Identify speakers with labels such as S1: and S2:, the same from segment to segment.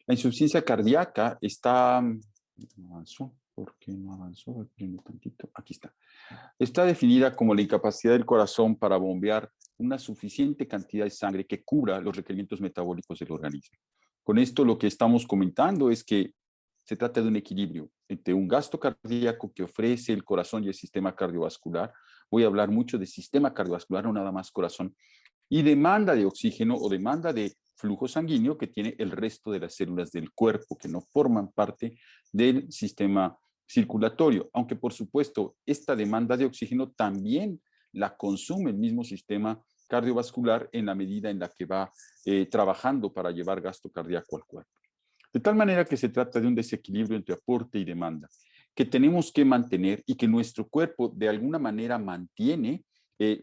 S1: La insuficiencia cardíaca está, no avanzó, ¿por qué no avanzó? Voy a poner un tantito, aquí está. Está definida como la incapacidad del corazón para bombear una suficiente cantidad de sangre que cubra los requerimientos metabólicos del organismo. Con esto lo que estamos comentando es que se trata de un equilibrio entre un gasto cardíaco que ofrece el corazón y el sistema cardiovascular. Voy a hablar mucho de sistema cardiovascular, no nada más corazón, y demanda de oxígeno o demanda de flujo sanguíneo que tiene el resto de las células del cuerpo, que no forman parte del sistema circulatorio, aunque por supuesto esta demanda de oxígeno también la consume el mismo sistema cardiovascular en la medida en la que va trabajando para llevar gasto cardíaco al cuerpo. De tal manera que se trata de un desequilibrio entre aporte y demanda, que tenemos que mantener y que nuestro cuerpo de alguna manera mantiene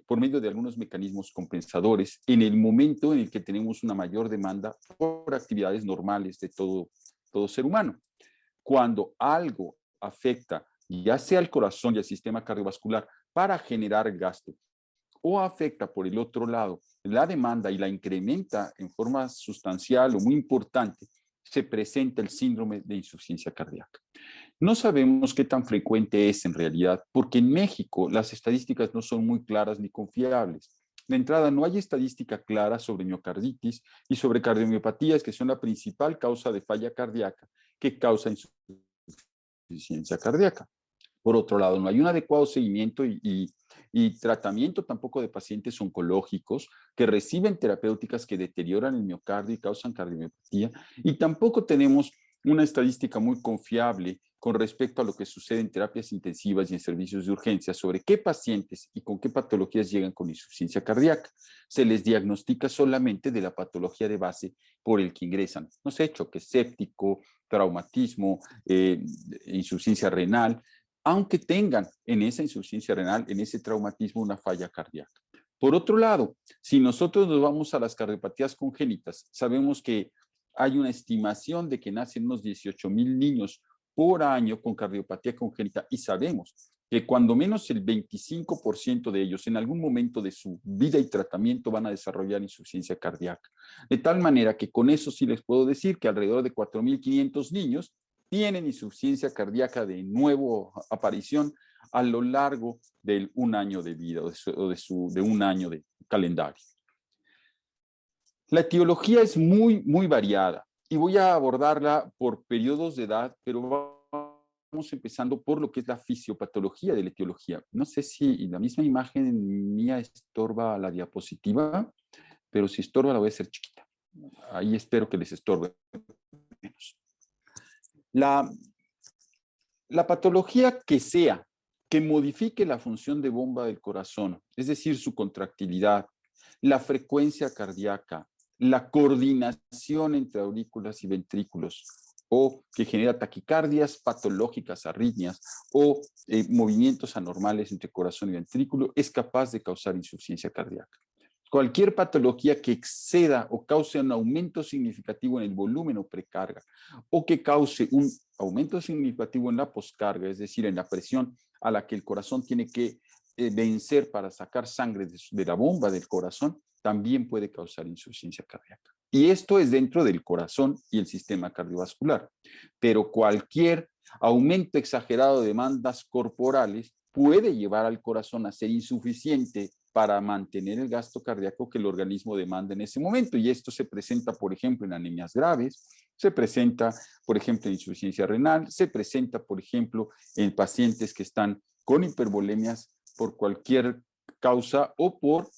S1: por medio de algunos mecanismos compensadores en el momento en el que tenemos una mayor demanda por actividades normales de todo ser humano. Cuando algo afecta ya sea al corazón y al sistema cardiovascular para generar gasto, o afecta por el otro lado la demanda y la incrementa en forma sustancial o muy importante, se presenta el síndrome de insuficiencia cardíaca. No sabemos qué tan frecuente es en realidad, porque en México las estadísticas no son muy claras ni confiables. De entrada, no hay estadística clara sobre miocarditis y sobre cardiomiopatías, que son la principal causa de falla cardíaca que causa insuficiencia cardíaca. Por otro lado, no hay un adecuado seguimiento y tratamiento tampoco de pacientes oncológicos que reciben terapéuticas que deterioran el miocardio y causan cardiomiopatía. Y tampoco tenemos una estadística muy confiable con respecto a lo que sucede en terapias intensivas y en servicios de urgencia sobre qué pacientes y con qué patologías llegan con insuficiencia cardíaca. Se les diagnostica solamente de la patología de base por el que ingresan. No sé, choque séptico, traumatismo, insuficiencia renal, aunque tengan en esa insuficiencia renal, en ese traumatismo, una falla cardíaca. Por otro lado, si nosotros nos vamos a las cardiopatías congénitas, sabemos que hay una estimación de que nacen unos 18,000 niños por año con cardiopatía congénita y sabemos que cuando menos el 25% de ellos en algún momento de su vida y tratamiento van a desarrollar insuficiencia cardíaca. De tal manera que con eso sí les puedo decir que alrededor de 4,500 niños tienen insuficiencia cardíaca de nuevo aparición a lo largo de un año de vida de un año de calendario. La etiología es muy variada y voy a abordarla por periodos de edad, pero vamos empezando por lo que es la fisiopatología de la etiología. No sé si la misma imagen mía estorba la diapositiva, pero si estorba la voy a hacer chiquita. Ahí espero que les estorbe menos. La patología que sea que modifique la función de bomba del corazón, es decir, su contractilidad, la frecuencia cardíaca, la coordinación entre aurículas y ventrículos, o que genera taquicardias patológicas, arritmias, o movimientos anormales entre corazón y ventrículo, es capaz de causar insuficiencia cardíaca. Cualquier patología que exceda o cause un aumento significativo en el volumen o precarga, o que cause un aumento significativo en la poscarga, es decir, en la presión a la que el corazón tiene que vencer para sacar sangre de la bomba del corazón, también puede causar insuficiencia cardíaca. Y esto es dentro del corazón y el sistema cardiovascular. Pero cualquier aumento exagerado de demandas corporales puede llevar al corazón a ser insuficiente para mantener el gasto cardíaco que el organismo demanda en ese momento. Y esto se presenta, por ejemplo, en anemias graves, se presenta, por ejemplo, en insuficiencia renal, se presenta, por ejemplo, en pacientes que están con hipervolemias por cualquier causa o por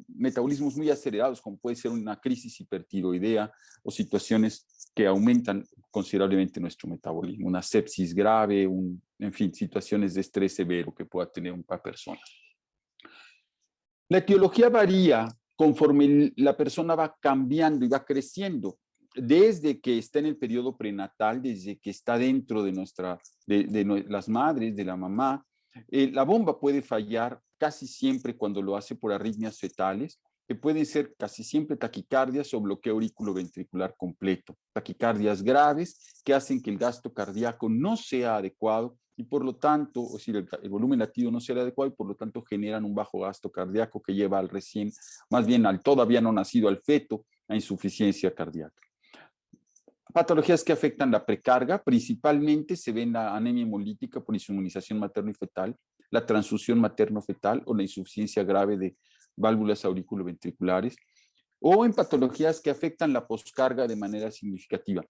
S1: metabolismos muy acelerados, como puede ser una crisis hipertiroidea o situaciones que aumentan considerablemente nuestro metabolismo, una sepsis grave, en fin, situaciones de estrés severo que pueda tener una persona. La etiología varía conforme la persona va cambiando y va creciendo, desde que está en el periodo prenatal, desde que está dentro de las madres, de la mamá. La bomba puede fallar casi siempre cuando lo hace por arritmias fetales, que pueden ser casi siempre taquicardias o bloqueo auriculoventricular completo. Taquicardias graves que hacen que el gasto cardíaco no sea adecuado y por lo tanto, o si el volumen latido no sea adecuado y por lo tanto generan un bajo gasto cardíaco que lleva al más bien al todavía no nacido, al feto, a insuficiencia cardíaca. Patologías que afectan la precarga, principalmente se ven la anemia hemolítica por inmunización materno y fetal, la transfusión materno-fetal o la insuficiencia grave de válvulas auriculoventriculares, o en patologías que afectan la poscarga de manera significativa.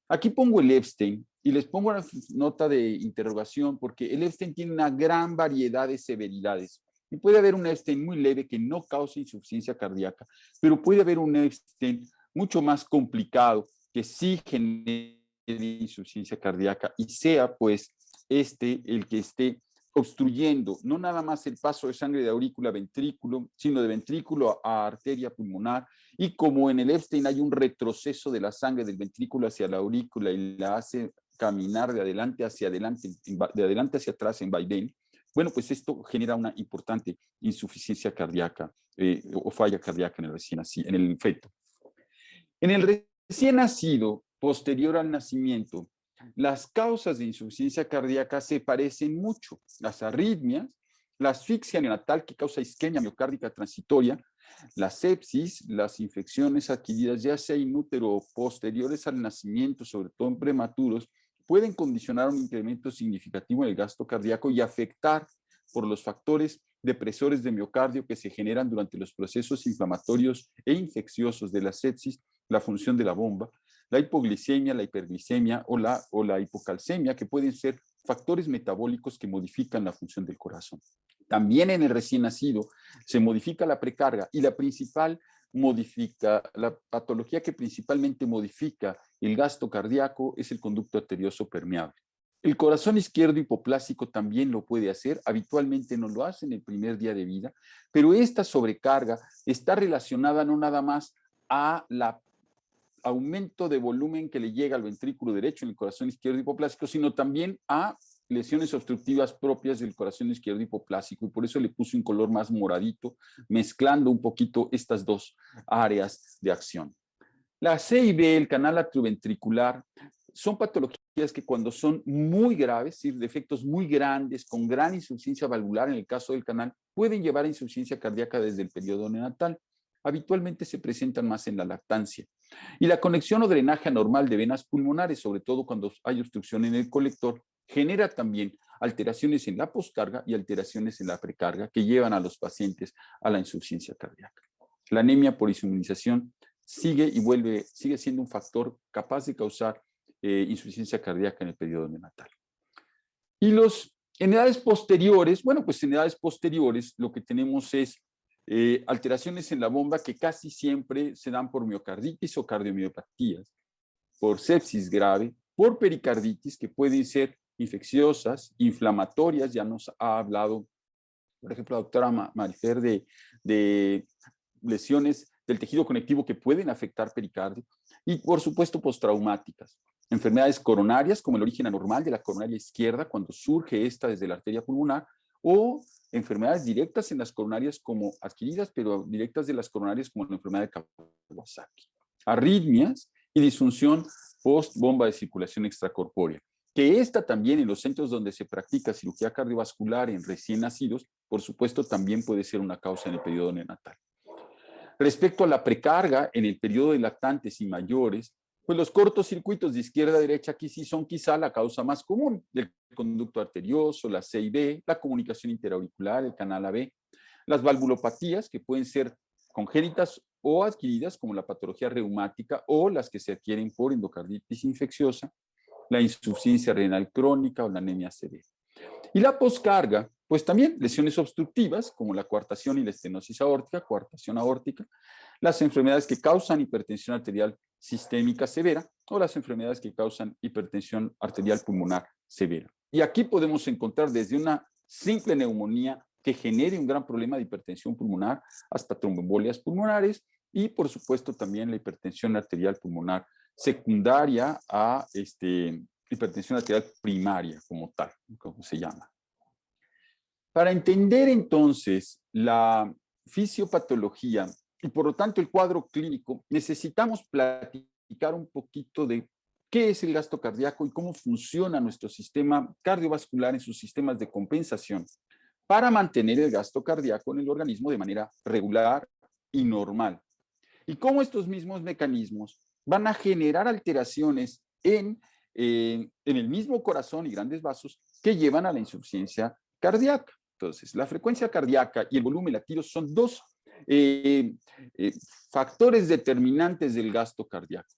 S1: Aquí pongo el Epstein y les pongo una nota de interrogación porque el Epstein tiene una gran variedad de severidades. Y puede haber un Epstein muy leve que no cause insuficiencia cardíaca, pero puede haber un Epstein mucho más complicado que sí genere insuficiencia cardíaca y sea pues el que esté obstruyendo no nada más el paso de sangre de aurícula a ventrículo, sino de ventrículo a arteria pulmonar, y como en el Epstein hay un retroceso de la sangre del ventrículo hacia la aurícula y la hace caminar de adelante hacia adelante, de adelante hacia atrás en vaivén, bueno, pues esto genera una importante insuficiencia cardíaca o falla cardíaca en en el feto. En el recién nacido, posterior al nacimiento, las causas de insuficiencia cardíaca se parecen mucho. Las arritmias, la asfixia neonatal que causa isquemia miocárdica transitoria, la sepsis, las infecciones adquiridas ya sea in útero o posteriores al nacimiento, sobre todo en prematuros, pueden condicionar un incremento significativo en el gasto cardíaco y afectar por los factores depresores de miocardio que se generan durante los procesos inflamatorios e infecciosos de la sepsis, la función de la bomba, la hipoglicemia, la hiperglicemia o la hipocalcemia, que pueden ser factores metabólicos que modifican la función del corazón. También en el recién nacido se modifica la precarga y la patología que principalmente modifica el gasto cardíaco es el conducto arterioso permeable. El corazón izquierdo hipoplásico también lo puede hacer, habitualmente no lo hace en el primer día de vida, pero esta sobrecarga está relacionada no nada más a la aumento de volumen que le llega al ventrículo derecho en el corazón izquierdo hipoplásico, sino también a lesiones obstructivas propias del corazón izquierdo hipoplásico, y por eso le puse un color más moradito, mezclando un poquito estas dos áreas de acción. La C y B, el canal atrioventricular, son patologías que cuando son muy graves, es decir, defectos muy grandes, con gran insuficiencia valvular en el caso del canal, pueden llevar a insuficiencia cardíaca desde el periodo neonatal. Habitualmente se presentan más en la lactancia. Y la conexión o drenaje anormal de venas pulmonares, sobre todo cuando hay obstrucción en el colector, genera también alteraciones en la poscarga y alteraciones en la precarga que llevan a los pacientes a la insuficiencia cardíaca. La anemia por inmunización sigue siendo un factor capaz de causar insuficiencia cardíaca en el periodo neonatal. Y en edades posteriores, bueno, pues en edades posteriores lo que tenemos es alteraciones en la bomba que casi siempre se dan por miocarditis o cardiomiopatías, por sepsis grave, por pericarditis, que pueden ser infecciosas, inflamatorias. Ya nos ha hablado, por ejemplo, la doctora Marifer de lesiones del tejido conectivo que pueden afectar pericardio, y por supuesto postraumáticas. Enfermedades coronarias, como el origen anormal de la coronaria izquierda, cuando surge esta desde la arteria pulmonar, o enfermedades directas en las coronarias como adquiridas, pero directas de las coronarias como la enfermedad de Kawasaki. Arritmias y disfunción post-bomba de circulación extracorpórea, que esta también en los centros donde se practica cirugía cardiovascular en recién nacidos, por supuesto, también puede ser una causa en el periodo neonatal. Respecto a la precarga en el periodo de lactantes y mayores, pues los cortocircuitos de izquierda a derecha aquí sí son quizá la causa más común del conducto arterioso, la C y B, la comunicación interauricular, el canal AB, las valvulopatías que pueden ser congénitas o adquiridas como la patología reumática o las que se adquieren por endocarditis infecciosa, la insuficiencia renal crónica o la anemia severa. Y la poscarga, pues también lesiones obstructivas como la coartación y la estenosis aórtica, coartación aórtica, las enfermedades que causan hipertensión arterial sistémica severa o las enfermedades que causan hipertensión arterial pulmonar severa. Y aquí podemos encontrar desde una simple neumonía que genere un gran problema de hipertensión pulmonar hasta tromboembolias pulmonares y por supuesto también la hipertensión arterial pulmonar secundaria a hipertensión arterial primaria como tal, como se llama. Para entender entonces la fisiopatología y por lo tanto el cuadro clínico, necesitamos platicar un poquito de qué es el gasto cardíaco y cómo funciona nuestro sistema cardiovascular en sus sistemas de compensación para mantener el gasto cardíaco en el organismo de manera regular y normal. Y cómo estos mismos mecanismos van a generar alteraciones en el mismo corazón y grandes vasos que llevan a la insuficiencia cardíaca. Entonces, la frecuencia cardíaca y el volumen latido son dos factores determinantes del gasto cardíaco.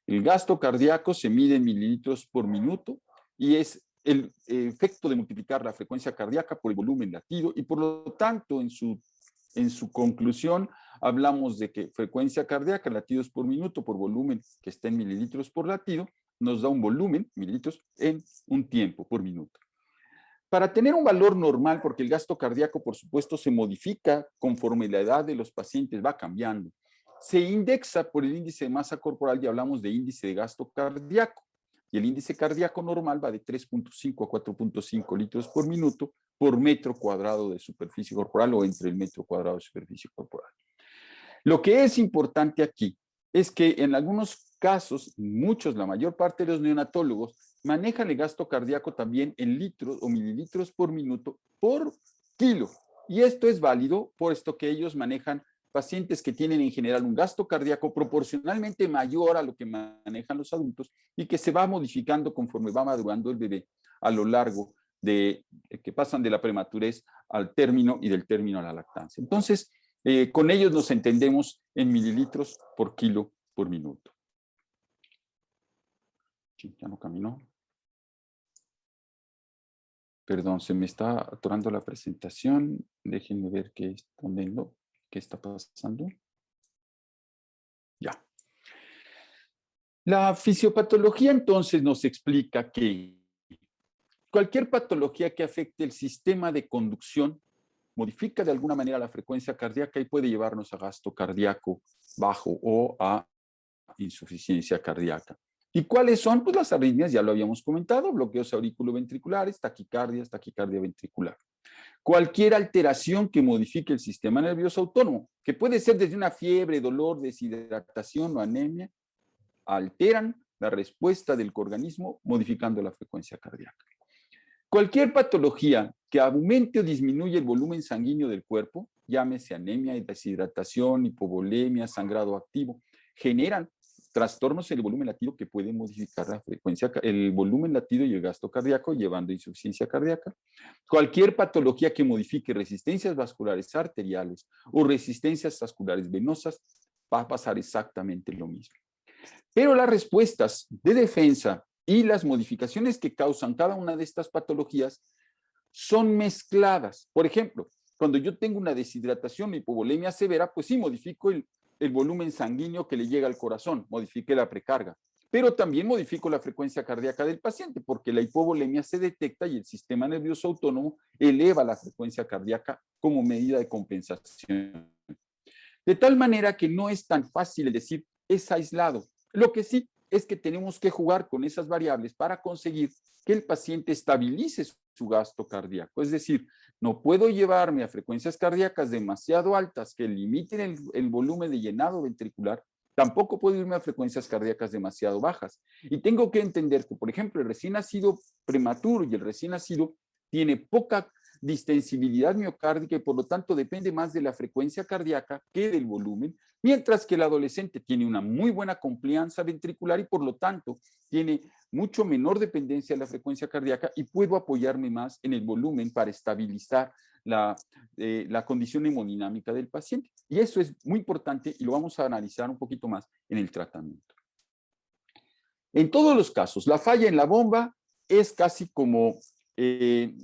S1: El gasto cardíaco se mide en mililitros por minuto y es el efecto de multiplicar la frecuencia cardíaca por el volumen latido y por lo tanto en su conclusión hablamos de que frecuencia cardíaca, latidos por minuto por volumen que está en mililitros por latido, nos da un volumen, mililitros, en un tiempo por minuto. Para tener un valor normal, porque el gasto cardíaco, por supuesto, se modifica conforme la edad de los pacientes va cambiando, se indexa por el índice de masa corporal y hablamos de índice de gasto cardíaco. Y el índice cardíaco normal va de 3.5 a 4.5 litros por minuto por metro cuadrado de superficie corporal o entre el metro cuadrado de superficie corporal. Lo que es importante aquí es que en algunos casos, muchos, la mayor parte de los neonatólogos, manejan el gasto cardíaco también en litros o mililitros por minuto por kilo. Y esto es válido, puesto que ellos manejan pacientes que tienen en general un gasto cardíaco proporcionalmente mayor a lo que manejan los adultos y que se va modificando conforme va madurando el bebé a lo largo de que pasan de la prematurez al término y del término a la lactancia. Entonces, con ellos nos entendemos en mililitros por kilo por minuto. Ya no caminó. Perdón, se me está atorando la presentación. Déjenme ver qué está pasando. Ya. La fisiopatología entonces nos explica que cualquier patología que afecte el sistema de conducción modifica de alguna manera la frecuencia cardíaca y puede llevarnos a gasto cardíaco bajo o a insuficiencia cardíaca. ¿Y cuáles son? Pues las arritmias, ya lo habíamos comentado, bloqueos auriculoventriculares, taquicardia ventricular. Cualquier alteración que modifique el sistema nervioso autónomo, que puede ser desde una fiebre, dolor, deshidratación o anemia, alteran la respuesta del organismo modificando la frecuencia cardíaca. Cualquier patología que aumente o disminuya el volumen sanguíneo del cuerpo, llámese anemia, deshidratación, hipovolemia, sangrado activo, generan trastornos en el volumen latido que pueden modificar la frecuencia, el volumen latido y el gasto cardíaco, llevando a insuficiencia cardíaca. Cualquier patología que modifique resistencias vasculares arteriales o resistencias vasculares venosas va a pasar exactamente lo mismo. Pero las respuestas de defensa y las modificaciones que causan cada una de estas patologías son mezcladas. Por ejemplo, cuando yo tengo una deshidratación o hipovolemia severa, pues sí modifico el volumen sanguíneo que le llega al corazón, modifique la precarga, pero también modifico la frecuencia cardíaca del paciente, porque la hipovolemia se detecta y el sistema nervioso autónomo eleva la frecuencia cardíaca como medida de compensación. De tal manera que no es tan fácil decir es aislado. Lo que sí es que tenemos que jugar con esas variables para conseguir que el paciente estabilice su gasto cardíaco. Es decir, no puedo llevarme a frecuencias cardíacas demasiado altas que limiten el volumen de llenado ventricular, tampoco puedo irme a frecuencias cardíacas demasiado bajas. Y tengo que entender que, por ejemplo, el recién nacido prematuro y el recién nacido tiene poca distensibilidad miocárdica y por lo tanto depende más de la frecuencia cardíaca que del volumen, mientras que el adolescente tiene una muy buena complianza ventricular y por lo tanto tiene mucho menor dependencia de la frecuencia cardíaca y puedo apoyarme más en el volumen para estabilizar la condición hemodinámica del paciente. Y eso es muy importante y lo vamos a analizar un poquito más en el tratamiento. En todos los casos, la falla en la bomba es casi como que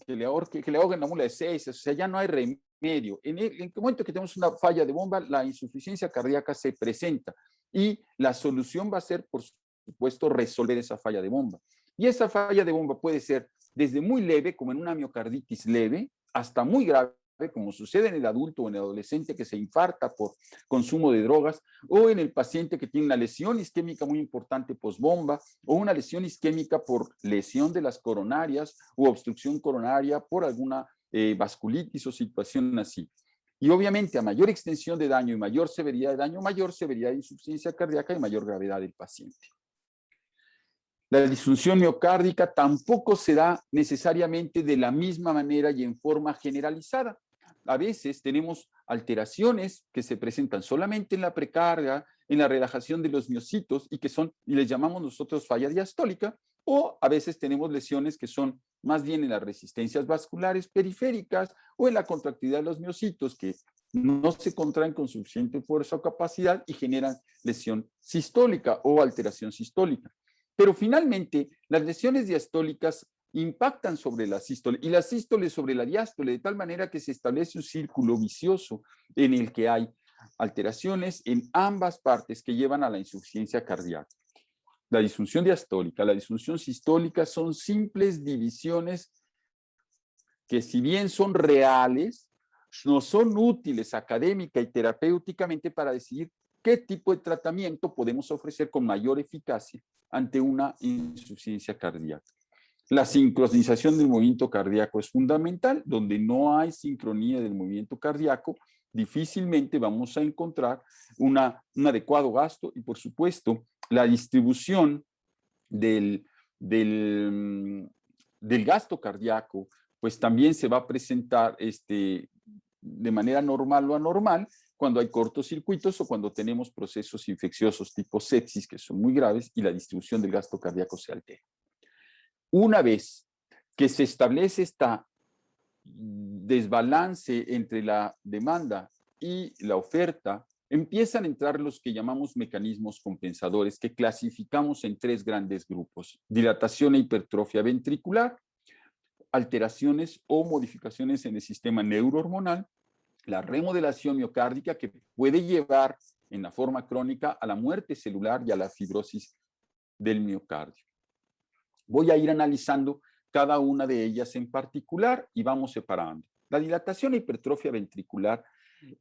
S1: le ahoguen la mula de 6, o sea, ya no hay remedio. En el momento que tenemos una falla de bomba, la insuficiencia cardíaca se presenta y la solución va a ser, por supuesto, resolver esa falla de bomba. Y esa falla de bomba puede ser desde muy leve, como en una miocarditis leve, hasta muy grave, como sucede en el adulto o en el adolescente que se infarta por consumo de drogas, o en el paciente que tiene una lesión isquémica muy importante posbomba, o una lesión isquémica por lesión de las coronarias u obstrucción coronaria por alguna vasculitis o situación así. Y obviamente a mayor extensión de daño y mayor severidad de daño, mayor severidad de insuficiencia cardíaca y mayor gravedad del paciente. La disfunción miocárdica tampoco se da necesariamente de la misma manera y en forma generalizada. a veces tenemos alteraciones que se presentan solamente en la precarga, en la relajación de los miocitos y y les llamamos nosotros falla diastólica, o a veces tenemos lesiones que son más bien en las resistencias vasculares periféricas o en la contractilidad de los miocitos que no se contraen con suficiente fuerza o capacidad y generan lesión sistólica o alteración sistólica. Pero finalmente, las lesiones diastólicas impactan sobre la sístole y la sístole sobre la diástole, de tal manera que se establece un círculo vicioso en el que hay alteraciones en ambas partes que llevan a la insuficiencia cardíaca. La disfunción diastólica, la disfunción sistólica son simples divisiones que, si bien son reales, no son útiles académica y terapéuticamente para decidir qué tipo de tratamiento podemos ofrecer con mayor eficacia ante una insuficiencia cardíaca. La sincronización del movimiento cardíaco es fundamental. Donde no hay sincronía del movimiento cardíaco, difícilmente vamos a encontrar un adecuado gasto y, por supuesto, la distribución del gasto cardíaco, pues también se va a presentar de manera normal o anormal cuando hay cortocircuitos o cuando tenemos procesos infecciosos tipo sepsis que son muy graves y la distribución del gasto cardíaco se altera. Una vez que se establece esta desbalance entre la demanda y la oferta, empiezan a entrar los que llamamos mecanismos compensadores, que clasificamos en 3 grandes grupos: dilatación e hipertrofia ventricular, alteraciones o modificaciones en el sistema neurohormonal, la remodelación miocárdica, que puede llevar en la forma crónica a la muerte celular y a la fibrosis del miocardio. Voy a ir analizando cada una de ellas en particular y vamos separando. La dilatación e hipertrofia ventricular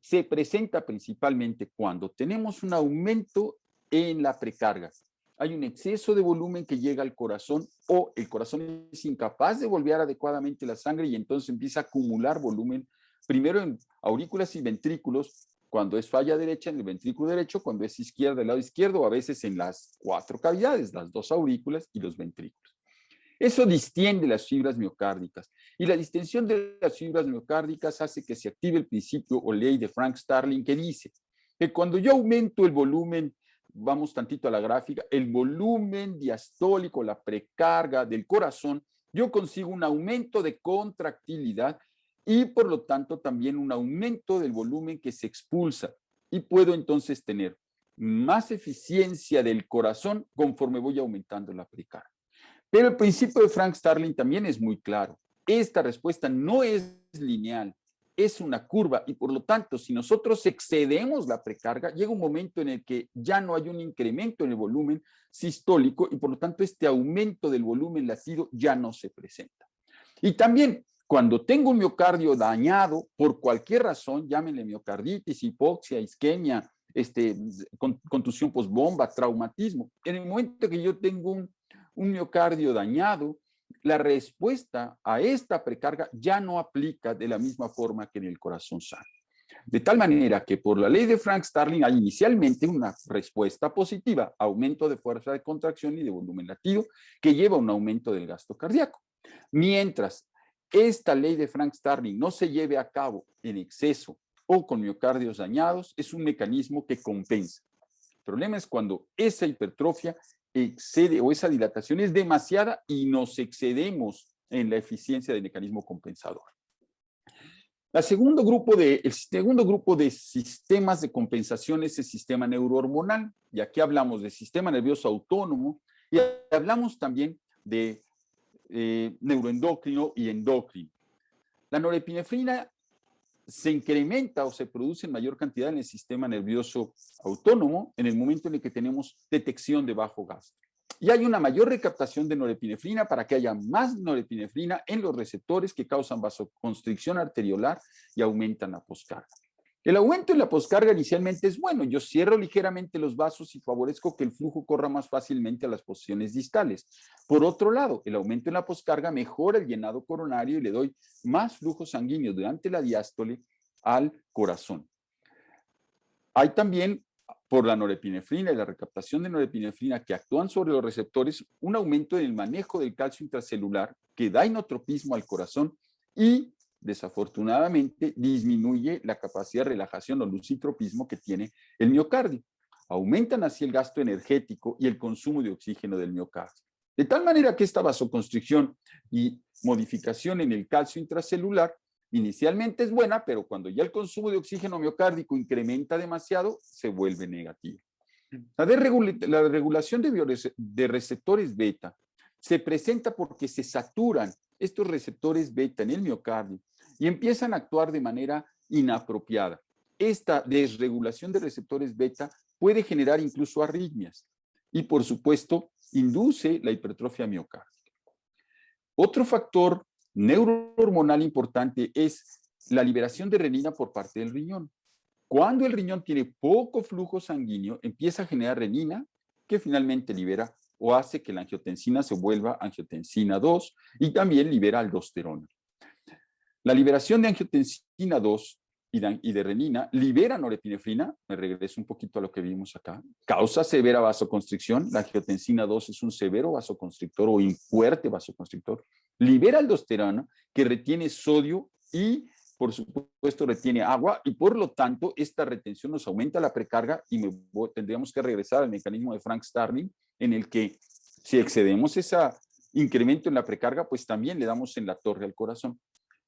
S1: se presenta principalmente cuando tenemos un aumento en la precarga. Hay un exceso de volumen que llega al corazón o el corazón es incapaz de bombear adecuadamente la sangre y entonces empieza a acumular volumen, primero en aurículas y ventrículos, cuando es falla derecha en el ventrículo derecho, cuando es izquierda del lado izquierdo, o a veces en las 4 cavidades, las 2 aurículas y los ventrículos. Eso distiende las fibras miocárdicas y la distensión de las fibras miocárdicas hace que se active el principio o ley de Frank Starling, que dice que cuando yo aumento el volumen, vamos tantito a la gráfica, el volumen diastólico, la precarga del corazón, yo consigo un aumento de contractilidad y por lo tanto también un aumento del volumen que se expulsa y puedo entonces tener más eficiencia del corazón conforme voy aumentando la precarga. Pero el principio de Frank Starling también es muy claro. Esta respuesta no es lineal, es una curva y por lo tanto, si nosotros excedemos la precarga, llega un momento en el que ya no hay un incremento en el volumen sistólico y por lo tanto este aumento del volumen latido ya no se presenta. Y también cuando tengo un miocardio dañado por cualquier razón, llámenle miocarditis, hipoxia, isquemia, contusión postbomba, traumatismo, en el momento que yo tengo un miocardio dañado, la respuesta a esta precarga ya no aplica de la misma forma que en el corazón sano. De tal manera que por la ley de Frank Starling hay inicialmente una respuesta positiva, aumento de fuerza de contracción y de volumen latido, que lleva a un aumento del gasto cardíaco. Mientras esta ley de Frank Starling no se lleve a cabo en exceso o con miocardios dañados, es un mecanismo que compensa. El problema es cuando esa hipertrofia excede o esa dilatación es demasiada y nos excedemos en la eficiencia del mecanismo compensador. El segundo grupo de sistemas de compensación es el sistema neurohormonal, y aquí hablamos del sistema nervioso autónomo y hablamos también de neuroendocrino y endocrino. La norepinefrina se incrementa o se produce en mayor cantidad en el sistema nervioso autónomo en el momento en el que tenemos detección de bajo gasto. Y hay una mayor recaptación de norepinefrina para que haya más norepinefrina en los receptores que causan vasoconstricción arteriolar y aumentan la poscarga. El aumento en la poscarga inicialmente es bueno. Yo cierro ligeramente los vasos y favorezco que el flujo corra más fácilmente a las posiciones distales. Por otro lado, el aumento en la poscarga mejora el llenado coronario y le doy más flujo sanguíneo durante la diástole al corazón. Hay también, por la norepinefrina y la recaptación de norepinefrina que actúan sobre los receptores, un aumento en el manejo del calcio intracelular que da inotropismo al corazón y desafortunadamente, disminuye la capacidad de relajación o lucitropismo que tiene el miocardio. Aumentan así el gasto energético y el consumo de oxígeno del miocardio. De tal manera que esta vasoconstricción y modificación en el calcio intracelular inicialmente es buena, pero cuando ya el consumo de oxígeno miocárdico incrementa demasiado, se vuelve negativa. La regulación de receptores beta se presenta porque se saturan estos receptores beta en el miocardio y empiezan a actuar de manera inapropiada. Esta desregulación de receptores beta puede generar incluso arritmias y, por supuesto, induce la hipertrofia miocárdica. Otro factor neurohormonal importante es la liberación de renina por parte del riñón. Cuando el riñón tiene poco flujo sanguíneo, empieza a generar renina que finalmente libera o hace que la angiotensina se vuelva angiotensina 2 y también libera aldosterona. La liberación de angiotensina 2 y de renina libera norepinefrina, me regreso un poquito a lo que vimos acá, causa severa vasoconstricción, la angiotensina 2 es un severo vasoconstrictor o un fuerte vasoconstrictor, libera aldosterona que retiene sodio y por supuesto retiene agua y por lo tanto esta retención nos aumenta la precarga y tendríamos que regresar al mecanismo de Frank Starling en el que si excedemos ese incremento en la precarga, pues también le damos en la torre al corazón.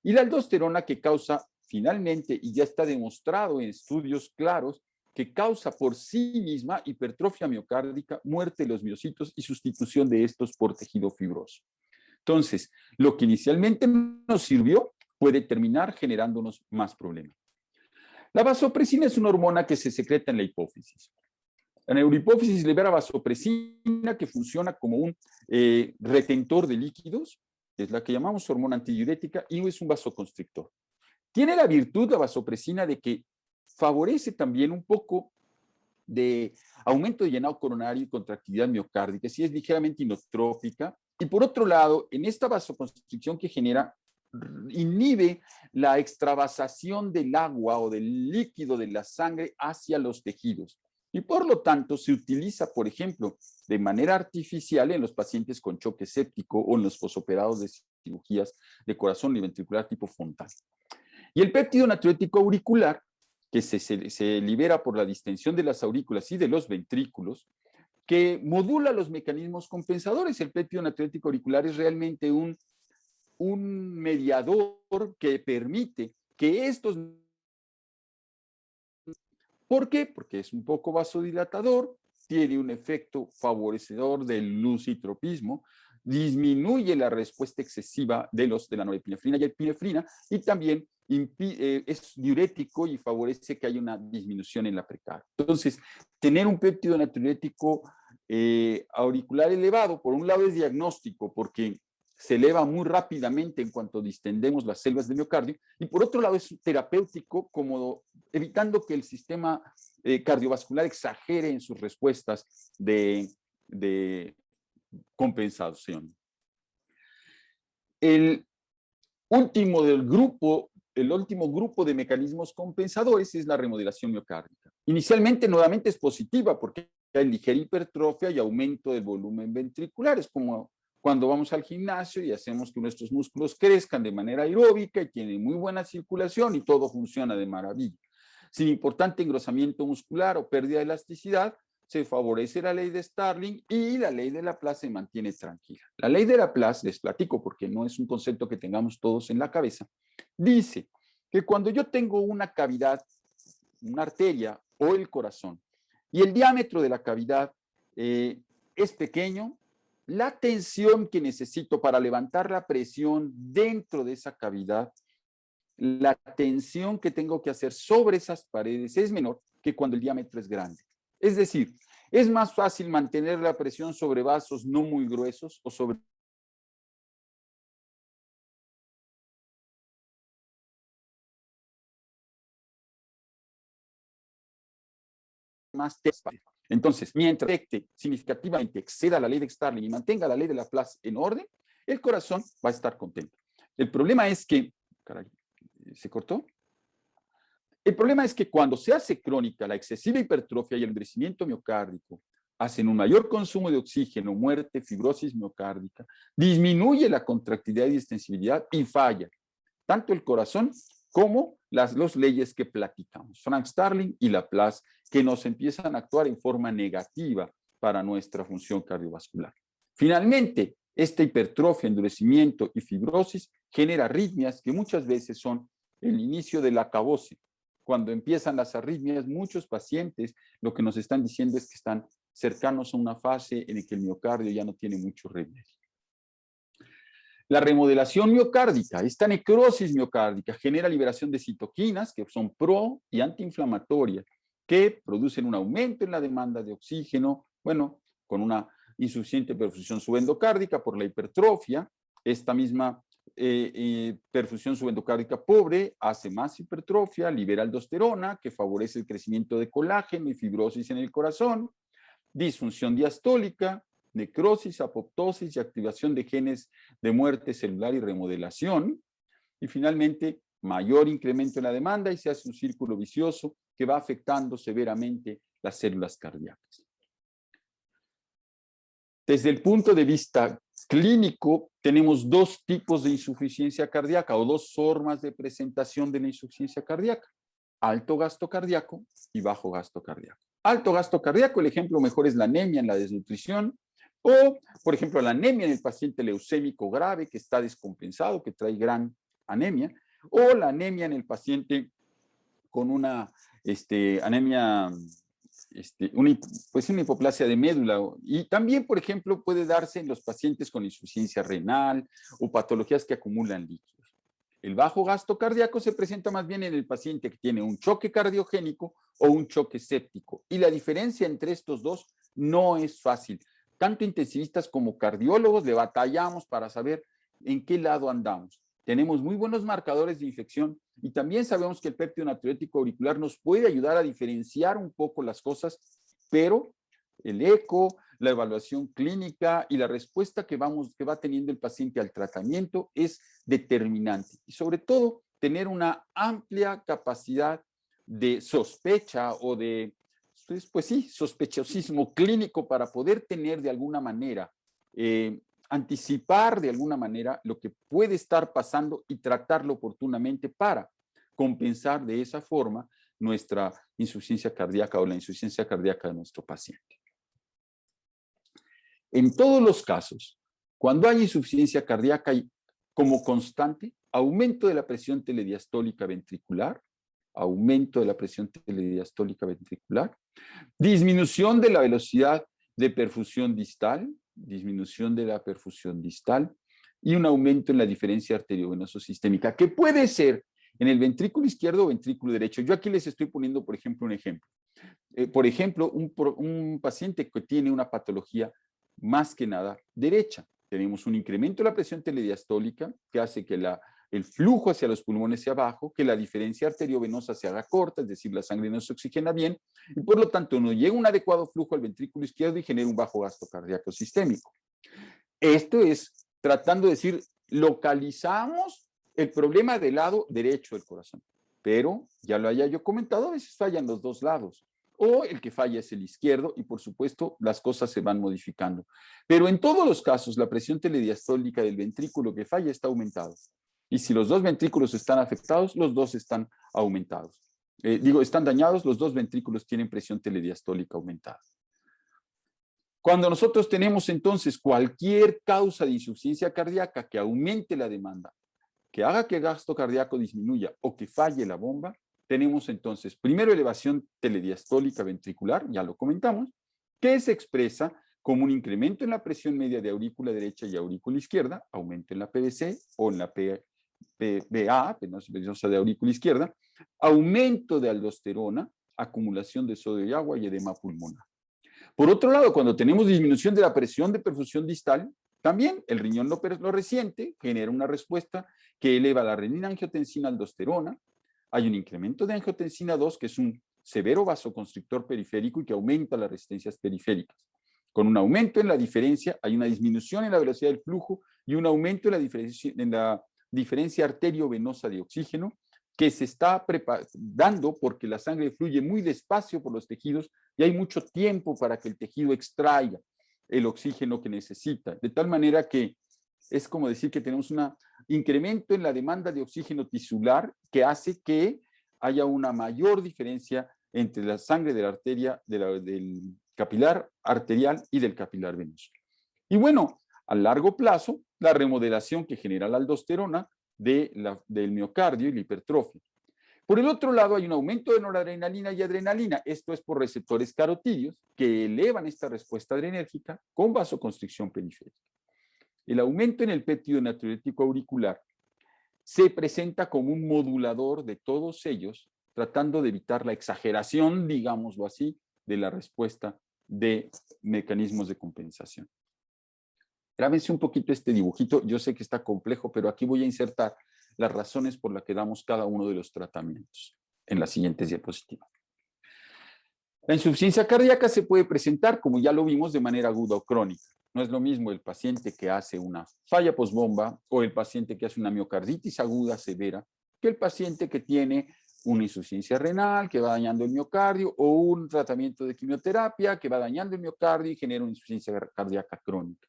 S1: Y la aldosterona que causa finalmente, y ya está demostrado en estudios claros, que causa por sí misma hipertrofia miocárdica, muerte de los miocitos y sustitución de estos por tejido fibroso. Entonces, lo que inicialmente nos sirvió puede terminar generándonos más problemas. La vasopresina es una hormona que se secreta en la hipófisis. La neurohipófisis libera vasopresina que funciona como un retentor de líquidos, que es la que llamamos hormona antidiurética, y es un vasoconstrictor. Tiene la virtud la vasopresina de que favorece también un poco de aumento de llenado coronario y contractilidad miocárdica, si es ligeramente inotrópica, y por otro lado, en esta vasoconstricción que genera, inhibe la extravasación del agua o del líquido de la sangre hacia los tejidos. Y por lo tanto se utiliza, por ejemplo, de manera artificial en los pacientes con choque séptico o en los posoperados de cirugías de corazón y ventricular tipo Fontan. Y el péptido natriurético auricular, que se libera por la distensión de las aurículas y de los ventrículos, que modula los mecanismos compensadores. El péptido natriurético auricular es realmente un mediador que permite que estos... ¿Por qué? Porque es un poco vasodilatador, tiene un efecto favorecedor del lucitropismo, disminuye la respuesta excesiva de la norepinefrina y epinefrina y también es diurético y favorece que haya una disminución en la precarga. Entonces, tener un péptido natriurético auricular elevado, por un lado es diagnóstico, porque se eleva muy rápidamente en cuanto distendemos las células del miocardio, y por otro lado es terapéutico, como evitando que el sistema cardiovascular exagere en sus respuestas de compensación. El último grupo de mecanismos compensadores es la remodelación miocárdica. Inicialmente, nuevamente es positiva porque hay ligera hipertrofia y aumento del volumen ventricular. Es como cuando vamos al gimnasio y hacemos que nuestros músculos crezcan de manera aeróbica y tienen muy buena circulación y todo funciona de maravilla. Sin importante engrosamiento muscular o pérdida de elasticidad, se favorece la ley de Starling y la ley de Laplace se mantiene tranquila. La ley de Laplace, les platico porque no es un concepto que tengamos todos en la cabeza, dice que cuando yo tengo una cavidad, una arteria o el corazón, y el diámetro de la cavidad es pequeño, la tensión que necesito para levantar la presión dentro de esa cavidad, la tensión que tengo que hacer sobre esas paredes es menor que cuando el diámetro es grande. Es decir, es más fácil mantener la presión sobre vasos no muy gruesos o sobre más texto. Entonces, mientras detecte significativamente exceda la ley de Starling y mantenga la ley de Laplace en orden, el corazón va a estar contento. El problema es que, caray, ¿se cortó? El problema es que cuando se hace crónica, la excesiva hipertrofia y el endurecimiento miocárdico hacen un mayor consumo de oxígeno, muerte, fibrosis miocárdica, disminuye la contractilidad y extensibilidad y falla. tanto el corazón como las leyes que platicamos, Frank Starling y Laplace, que nos empiezan a actuar en forma negativa para nuestra función cardiovascular. Finalmente, esta hipertrofia, endurecimiento y fibrosis genera arritmias que muchas veces son el inicio del acabose. Cuando empiezan las arritmias, muchos pacientes lo que nos están diciendo es que están cercanos a una fase en la que el miocardio ya no tiene mucho remedio. La remodelación miocárdica, esta necrosis miocárdica genera liberación de citoquinas que son pro y antiinflamatorias, que producen un aumento en la demanda de oxígeno, bueno, con una insuficiente perfusión subendocárdica por la hipertrofia. Esta misma perfusión subendocárdica pobre hace más hipertrofia, libera aldosterona, que favorece el crecimiento de colágeno y fibrosis en el corazón, disfunción diastólica, necrosis, apoptosis y activación de genes de muerte celular y remodelación. Y finalmente, mayor incremento en la demanda y se hace un círculo vicioso que va afectando severamente las células cardíacas. Desde el punto de vista clínico, tenemos dos tipos de insuficiencia cardíaca o dos formas de presentación de la insuficiencia cardíaca: alto gasto cardíaco y bajo gasto cardíaco. Alto gasto cardíaco, el ejemplo mejor es la anemia en la desnutrición, o, por ejemplo, la anemia en el paciente leucémico grave que está descompensado, que trae gran anemia, o la anemia en el paciente con una anemia, una hipoplasia de médula. Y también, por ejemplo, puede darse en los pacientes con insuficiencia renal o patologías que acumulan líquidos. El bajo gasto cardíaco se presenta más bien en el paciente que tiene un choque cardiogénico o un choque séptico. Y la diferencia entre estos dos no es fácil. Tanto intensivistas como cardiólogos le batallamos para saber en qué lado andamos. Tenemos muy buenos marcadores de infección y también sabemos que el péptido natriurético auricular nos puede ayudar a diferenciar un poco las cosas, pero el eco, la evaluación clínica y la respuesta que va teniendo el paciente al tratamiento es determinante. Y sobre todo, tener una amplia capacidad de sospecha o de, pues sí, sospechosismo clínico para poder tener de alguna manera, anticipar de alguna manera lo que puede estar pasando y tratarlo oportunamente para compensar de esa forma nuestra insuficiencia cardíaca o la insuficiencia cardíaca de nuestro paciente. En todos los casos, cuando hay insuficiencia cardíaca, hay como constante aumento de la presión telediastólica ventricular, disminución de la velocidad de perfusión distal, y un aumento en la diferencia arteriovenoso-sistémica, que puede ser en el ventrículo izquierdo o ventrículo derecho. Yo aquí les estoy poniendo, por ejemplo, un ejemplo. Por ejemplo, un paciente que tiene una patología más que nada derecha. Tenemos un incremento de la presión telediastólica que hace que el flujo hacia los pulmones sea bajo, que la diferencia arteriovenosa se haga corta, es decir, la sangre no se oxigena bien, y por lo tanto no llega un adecuado flujo al ventrículo izquierdo y genera un bajo gasto cardíaco sistémico. Esto es tratando de decir, localizamos el problema del lado derecho del corazón, pero ya lo haya yo comentado, a veces fallan los dos lados, o el que falla es el izquierdo y por supuesto las cosas se van modificando. Pero en todos los casos la presión telediastólica del ventrículo que falla está aumentada. Y si los dos ventrículos están afectados, los dos están aumentados. Están dañados, los dos ventrículos tienen presión telediastólica aumentada. Cuando nosotros tenemos entonces cualquier causa de insuficiencia cardíaca que aumente la demanda, que haga que el gasto cardíaco disminuya o que falle la bomba, tenemos entonces primero elevación telediastólica ventricular, ya lo comentamos, que se expresa como un incremento en la presión media de aurícula derecha y aurícula izquierda, aumento en la PVC o en la PVA, penosa venosa de aurícula izquierda, aumento de aldosterona, acumulación de sodio y agua y edema pulmonar. Por otro lado, cuando tenemos disminución de la presión de perfusión distal, también el riñón lo resiente, genera una respuesta que eleva la renina-angiotensina-aldosterona. Hay un incremento de angiotensina 2, que es un severo vasoconstrictor periférico y que aumenta las resistencias periféricas. Con un aumento en la diferencia, hay una disminución en la velocidad del flujo y un aumento en la diferencia arteriovenosa de oxígeno, que se está dando porque la sangre fluye muy despacio por los tejidos y hay mucho tiempo para que el tejido extraiga el oxígeno que necesita. De tal manera que Es como decir que tenemos un incremento en la demanda de oxígeno tisular que hace que haya una mayor diferencia entre la sangre de la arteria, del capilar arterial y del capilar venoso. Y bueno, a largo plazo, la remodelación que genera la aldosterona del miocardio y la hipertrofia. Por el otro lado, hay un aumento de noradrenalina y adrenalina. Esto es por receptores carotídeos que elevan esta respuesta adrenérgica con vasoconstricción periférica. El aumento en el péptido natriurético auricular se presenta como un modulador de todos ellos, tratando de evitar la exageración, digámoslo así, de la respuesta de mecanismos de compensación. Grábense un poquito este dibujito. Yo sé que está complejo, pero aquí voy a insertar las razones por las que damos cada uno de los tratamientos en las siguientes diapositivas. La insuficiencia cardíaca se puede presentar, como ya lo vimos, de manera aguda o crónica. No es lo mismo el paciente que hace una falla posbomba o el paciente que hace una miocarditis aguda severa que el paciente que tiene una insuficiencia renal que va dañando el miocardio o un tratamiento de quimioterapia que va dañando el miocardio y genera una insuficiencia cardíaca crónica.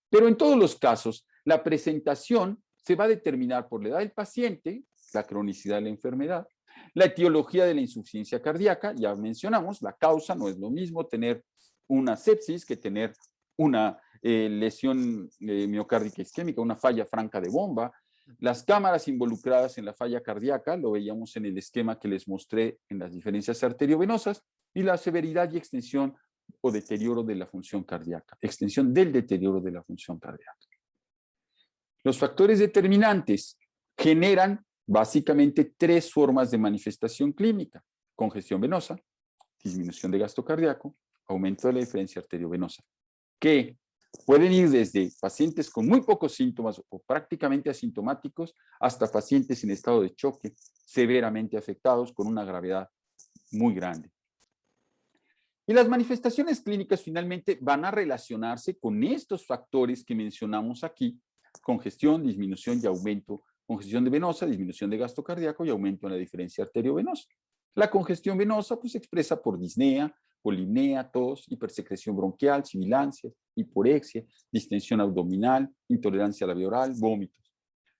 S1: Pero en todos los casos, la presentación se va a determinar por la edad del paciente, la cronicidad de la enfermedad, la etiología de la insuficiencia cardíaca, ya mencionamos, la causa no es lo mismo tener una sepsis que tener una lesión miocárdica isquémica, una falla franca de bomba. Las cámaras involucradas en la falla cardíaca, lo veíamos en el esquema que les mostré en las diferencias arteriovenosas, y la severidad y extensión o deterioro de la función cardíaca, extensión del deterioro de la función cardíaca. Los factores determinantes generan básicamente tres formas de manifestación clínica: congestión venosa, disminución de gasto cardíaco, aumento de la diferencia arteriovenosa, que pueden ir desde pacientes con muy pocos síntomas o prácticamente asintomáticos hasta pacientes en estado de choque severamente afectados con una gravedad muy grande. Y las manifestaciones clínicas finalmente van a relacionarse con estos factores que mencionamos aquí: congestión, disminución y aumento, congestión de venosa, disminución de gasto cardíaco y aumento en la diferencia arteriovenosa. La congestión venosa pues se expresa por disnea, polipnea, tos, hipersecreción bronquial, sibilancia, hiporexia, distensión abdominal, intolerancia a la vía oral, vómitos.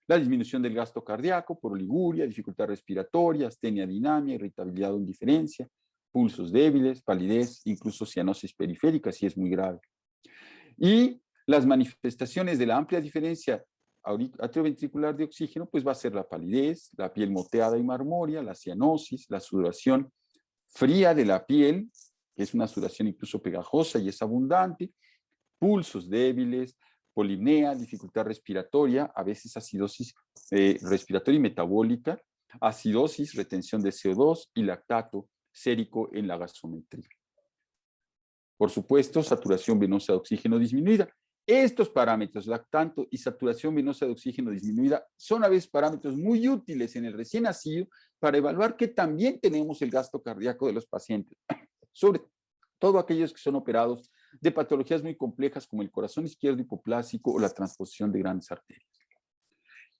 S1: La disminución del gasto cardíaco por oliguria, dificultad respiratoria, astenia dinamia, irritabilidad o indiferencia, pulsos débiles, palidez, incluso cianosis periférica si es muy grave. Y las manifestaciones de la amplia diferencia atrioventricular de oxígeno, pues va a ser la palidez, la piel moteada y marmórea, la cianosis, la sudoración fría de la piel, que es una sudoración incluso pegajosa y es abundante, pulsos débiles, polipnea, dificultad respiratoria, a veces acidosis respiratoria y metabólica, acidosis, retención de CO2 y lactato sérico en la gasometría. Por supuesto, saturación venosa de oxígeno disminuida. Estos parámetros, lactato y saturación venosa de oxígeno disminuida, son a veces parámetros muy útiles en el recién nacido para evaluar que también tenemos el gasto cardíaco de los pacientes, sobre todo aquellos que son operados de patologías muy complejas como el corazón izquierdo hipoplásico o la transposición de grandes arterias.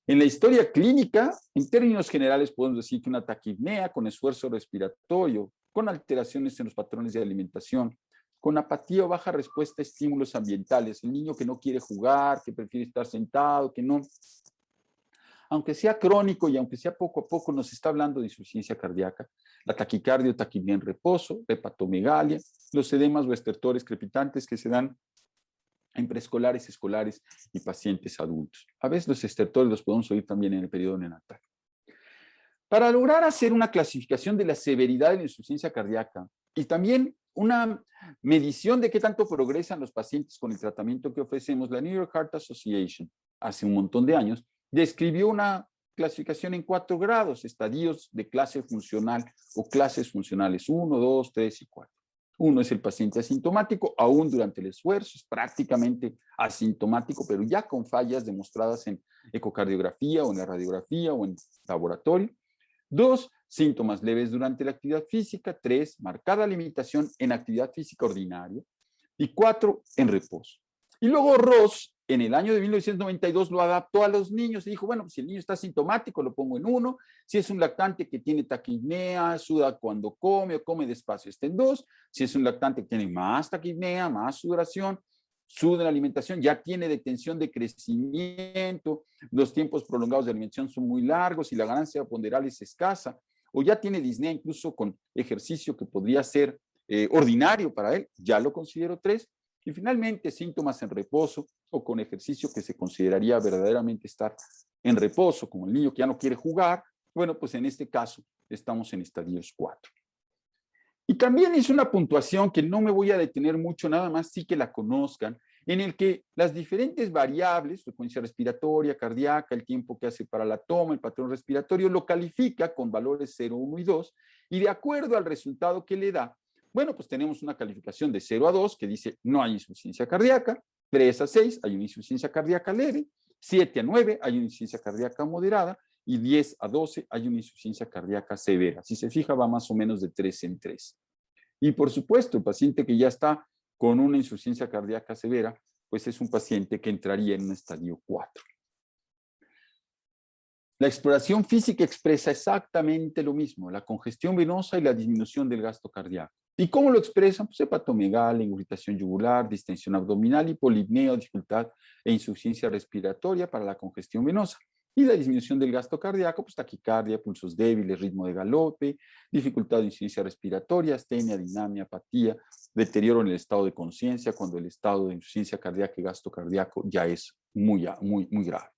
S1: En la historia clínica, en términos generales, podemos decir que una taquipnea con esfuerzo respiratorio, con alteraciones en los patrones de alimentación, con apatía o baja respuesta a estímulos ambientales, el niño que no quiere jugar, que prefiere estar sentado, que no, aunque sea crónico y aunque sea poco a poco, nos está hablando de insuficiencia cardíaca, la taquicardia o taquipnea en reposo, hepatomegalia, los edemas o estertores crepitantes que se dan en preescolares, escolares y pacientes adultos. A veces los estertores los podemos oír también en el periodo neonatal. Para lograr hacer una clasificación de la severidad de la insuficiencia cardíaca y también una medición de qué tanto progresan los pacientes con el tratamiento que ofrecemos, la New York Heart Association, hace un montón de años, describió una clasificación en 4 grados, estadios de clase funcional o clases funcionales 1, 2, 3 y 4. 1 es el paciente asintomático, aún durante el esfuerzo, es prácticamente asintomático, pero ya con fallas demostradas en ecocardiografía o en la radiografía o en laboratorio. 2, síntomas leves durante la actividad física. 3, marcada limitación en actividad física ordinaria. Y 4, en reposo. Y luego Ross, en el año de 1992, lo adaptó a los niños y dijo, bueno, pues si el niño está sintomático, lo pongo en 1. Si es un lactante que tiene taquipnea, suda cuando come o come despacio, está en 2. Si es un lactante que tiene más taquipnea, más sudoración, su de la alimentación, ya tiene detención de crecimiento, los tiempos prolongados de alimentación son muy largos y la ganancia ponderal es escasa, o ya tiene disnea incluso con ejercicio que podría ser ordinario para él, ya lo considero 3. Y finalmente, síntomas en reposo o con ejercicio que se consideraría verdaderamente estar en reposo, como el niño que ya no quiere jugar, bueno, pues en este caso estamos en estadios 4. Y también es una puntuación que no me voy a detener mucho, nada más sí que la conozcan, en el que las diferentes variables, frecuencia respiratoria, cardíaca, el tiempo que hace para la toma, el patrón respiratorio, lo califica con valores 0, 1 y 2, y de acuerdo al resultado que le da, bueno, pues tenemos una calificación de 0 a 2 que dice no hay insuficiencia cardíaca, 3 a 6 hay una insuficiencia cardíaca leve, 7 a 9 hay una insuficiencia cardíaca moderada, y 10 a 12 hay una insuficiencia cardíaca severa. Si se fija, va más o menos de 3 en 3. Y por supuesto, el paciente que ya está con una insuficiencia cardíaca severa, pues es un paciente que entraría en un estadio 4. La exploración física expresa exactamente lo mismo, la congestión venosa y la disminución del gasto cardíaco. ¿Y cómo lo expresan? Pues hepatomegalia, irritación yugular, distensión abdominal, hipolipnea, dificultad e insuficiencia respiratoria para la congestión venosa. Y la disminución del gasto cardíaco, pues taquicardia, pulsos débiles, ritmo de galope, dificultad de insuficiencia respiratoria, astenia, dinamia, apatía, deterioro en el estado de conciencia, cuando el estado de insuficiencia cardíaca y gasto cardíaco ya es muy grave.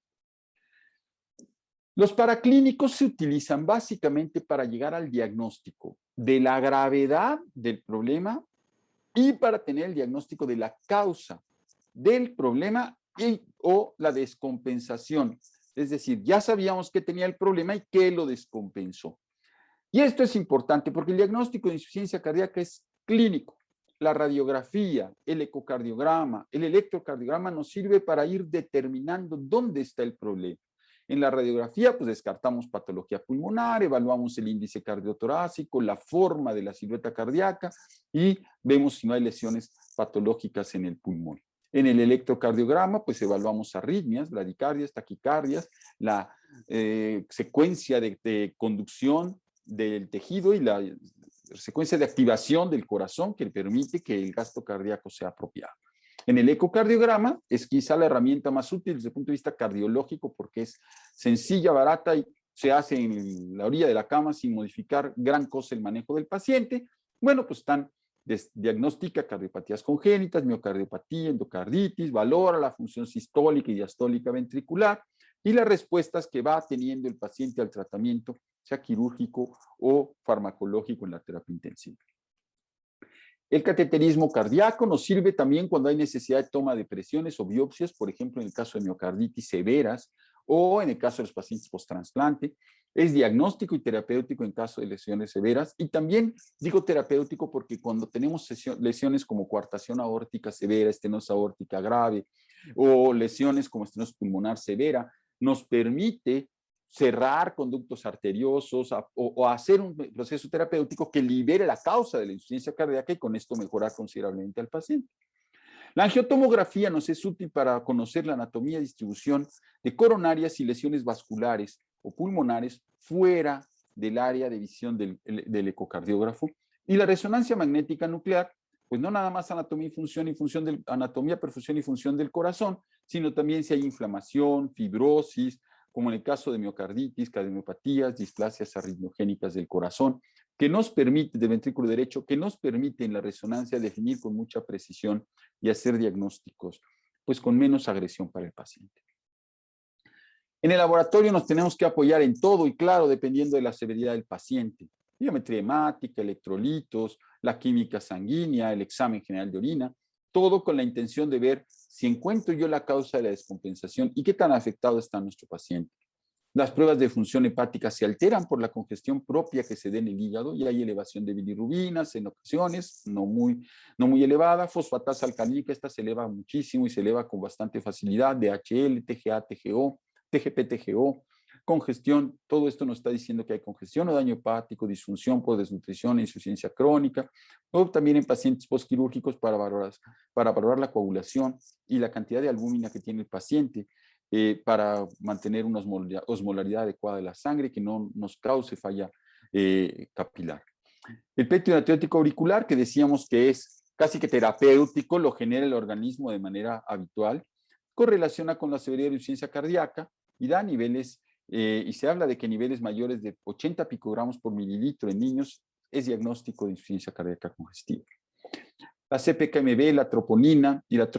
S1: Los paraclínicos se utilizan básicamente para llegar al diagnóstico de la gravedad del problema y para tener el diagnóstico de la causa del problema o la descompensación. Es decir, ya sabíamos que tenía el problema y que lo descompensó. Y esto es importante porque el diagnóstico de insuficiencia cardíaca es clínico. La radiografía, el ecocardiograma, el electrocardiograma nos sirve para ir determinando dónde está el problema. En la radiografía, pues descartamos patología pulmonar, evaluamos el índice cardiotorácico, la forma de la silueta cardíaca y vemos si no hay lesiones patológicas en el pulmón. En el electrocardiograma, pues evaluamos arritmias, bradicardias, taquicardias, la secuencia de conducción del tejido y la secuencia de activación del corazón que permite que el gasto cardíaco sea apropiado. En el ecocardiograma es quizá la herramienta más útil desde el punto de vista cardiológico porque es sencilla, barata y se hace en la orilla de la cama sin modificar gran cosa el manejo del paciente. Bueno, pues diagnostica cardiopatías congénitas, miocardiopatía, endocarditis, valora la función sistólica y diastólica ventricular y las respuestas que va teniendo el paciente al tratamiento, sea quirúrgico o farmacológico en la terapia intensiva. El cateterismo cardíaco nos sirve también cuando hay necesidad de toma de presiones o biopsias, por ejemplo, en el caso de miocarditis severas o en el caso de los pacientes post-trasplante. Es diagnóstico y terapéutico en caso de lesiones severas y también digo terapéutico porque cuando tenemos lesiones como coartación aórtica severa, estenosis aórtica grave o lesiones como estenosis pulmonar severa, nos permite cerrar conductos arteriosos o hacer un proceso terapéutico que libere la causa de la insuficiencia cardíaca y con esto mejorar considerablemente al paciente. La angiotomografía nos es útil para conocer la anatomía y distribución de coronarias y lesiones vasculares o pulmonares fuera del área de visión del ecocardiógrafo. Y la resonancia magnética nuclear, pues no nada más anatomía y función del anatomía, perfusión y función del corazón, sino también si hay inflamación, fibrosis, como en el caso de miocarditis, cardiomiopatías, displasias arritmogénicas del corazón, que nos permite, del ventrículo derecho, que nos permite en la resonancia definir con mucha precisión y hacer diagnósticos, pues con menos agresión para el paciente. En el laboratorio nos tenemos que apoyar en todo y claro, dependiendo de la severidad del paciente. Biometría hemática, electrolitos, la química sanguínea, el examen general de orina, todo con la intención de ver si encuentro yo la causa de la descompensación y qué tan afectado está nuestro paciente. Las pruebas de función hepática se alteran por la congestión propia que se da en el hígado y hay elevación de bilirrubinas en ocasiones, no muy elevada. Fosfatasa alcalínica, esta se eleva muchísimo y se eleva con bastante facilidad. DHL, TGA, TGO, TGP, TGO. Congestión, todo esto nos está diciendo que hay congestión o daño hepático, disfunción por desnutrición e insuficiencia crónica, o también en pacientes postquirúrgicos para valorar la coagulación y la cantidad de albúmina que tiene el paciente para mantener una osmolaridad adecuada de la sangre que no nos cause falla capilar. El peto natriótico auricular, que decíamos que es casi que terapéutico, lo genera el organismo de manera habitual, correlaciona con la severidad de insuficiencia cardíaca y da niveles, y se habla de que niveles mayores de 80 picogramos por mililitro en niños es diagnóstico de insuficiencia cardíaca congestiva. La CPKMB, la troponina y la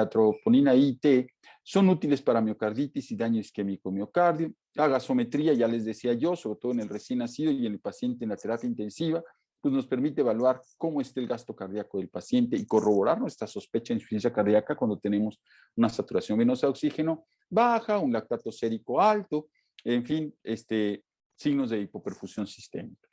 S1: troponina IT son útiles para miocarditis y daño isquémico miocardio. La gasometría, ya les decía yo, sobre todo en el recién nacido y en el paciente en la terapia intensiva, pues nos permite evaluar cómo está el gasto cardíaco del paciente y corroborar nuestra sospecha de insuficiencia cardíaca cuando tenemos una saturación venosa de oxígeno baja, un lactato sérico alto, en fin, signos de hipoperfusión sistémica.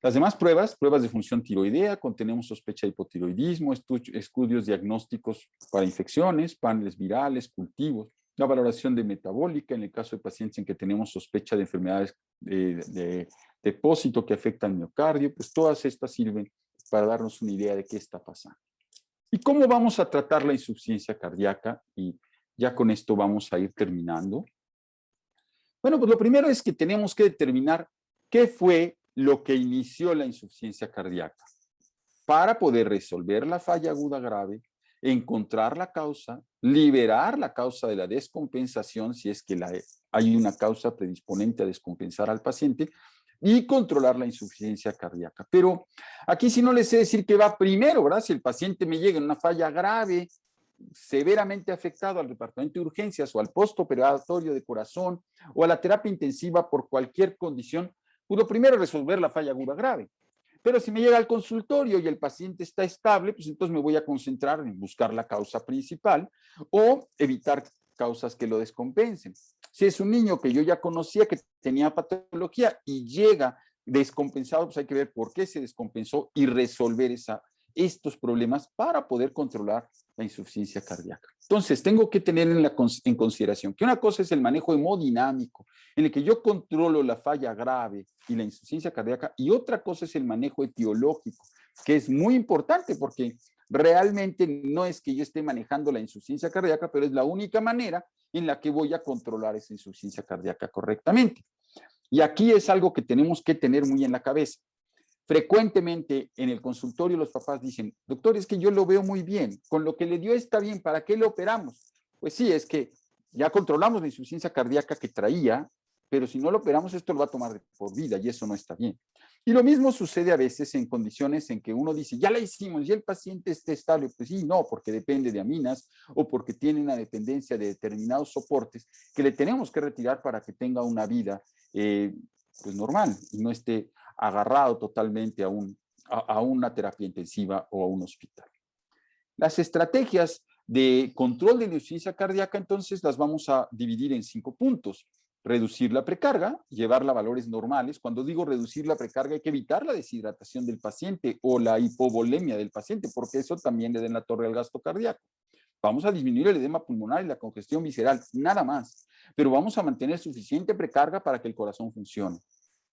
S1: Las demás pruebas de función tiroidea, tenemos sospecha de hipotiroidismo, estudios diagnósticos para infecciones, paneles virales, cultivos, la valoración de metabólica en el caso de pacientes en que tenemos sospecha de enfermedades de depósito que afectan el miocardio, pues todas estas sirven para darnos una idea de qué está pasando. ¿Y cómo vamos a tratar la insuficiencia cardíaca? Y ya con esto vamos a ir terminando. Bueno, pues lo primero es que tenemos que determinar qué fue lo que inició la insuficiencia cardíaca para poder resolver la falla aguda grave, encontrar la causa, liberar la causa de la descompensación si es que hay una causa predisponente a descompensar al paciente y controlar la insuficiencia cardíaca. Pero aquí sí no les sé decir qué va primero, ¿verdad? Si el paciente me llega en una falla grave, severamente afectado al departamento de urgencias o al postoperatorio de corazón o a la terapia intensiva por cualquier condición, pues lo primero es resolver la falla aguda grave. Pero si me llega al consultorio y el paciente está estable, pues entonces me voy a concentrar en buscar la causa principal o evitar causas que lo descompensen. Si es un niño que yo ya conocía que tenía patología y llega descompensado, pues hay que ver por qué se descompensó y resolver estos problemas para poder controlar la insuficiencia cardíaca. Entonces, tengo que tener en consideración que una cosa es el manejo hemodinámico, en el que yo controlo la falla grave y la insuficiencia cardíaca, y otra cosa es el manejo etiológico, que es muy importante porque realmente no es que yo esté manejando la insuficiencia cardíaca, pero es la única manera en la que voy a controlar esa insuficiencia cardíaca correctamente. Y aquí es algo que tenemos que tener muy en la cabeza. Frecuentemente en el consultorio los papás dicen, doctor, es que yo lo veo muy bien, con lo que le dio está bien, ¿para qué le operamos? Pues sí, es que ya controlamos la insuficiencia cardíaca que traía, pero si no lo operamos esto lo va a tomar de por vida y eso no está bien. Y lo mismo sucede a veces en condiciones en que uno dice, ya la hicimos y el paciente está estable. Pues sí, no, porque depende de aminas o porque tiene una dependencia de determinados soportes que le tenemos que retirar para que tenga una vida pues normal y no esté agarrado totalmente a una terapia intensiva o a un hospital. Las estrategias de control de la insuficiencia cardíaca, entonces, las vamos a dividir en 5 puntos. Reducir la precarga, llevarla a valores normales. Cuando digo reducir la precarga, hay que evitar la deshidratación del paciente o la hipovolemia del paciente, porque eso también le da en la torre al gasto cardíaco. Vamos a disminuir el edema pulmonar y la congestión visceral, nada más. Pero vamos a mantener suficiente precarga para que el corazón funcione.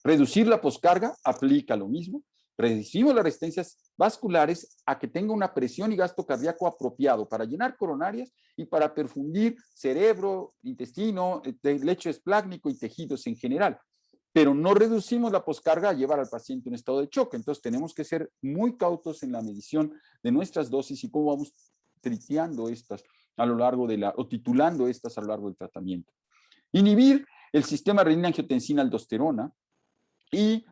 S1: Reducir la poscarga, aplica lo mismo. Reducimos las resistencias vasculares a que tenga una presión y gasto cardíaco apropiado para llenar coronarias y para perfundir cerebro, intestino, lecho esplácnico y tejidos en general. Pero no reducimos la poscarga a llevar al paciente en estado de choque. Entonces tenemos que ser muy cautos en la medición de nuestras dosis y cómo vamos triteando estas a lo largo o titulando estas a lo largo del tratamiento. Inhibir el sistema renina-angiotensina-aldosterona y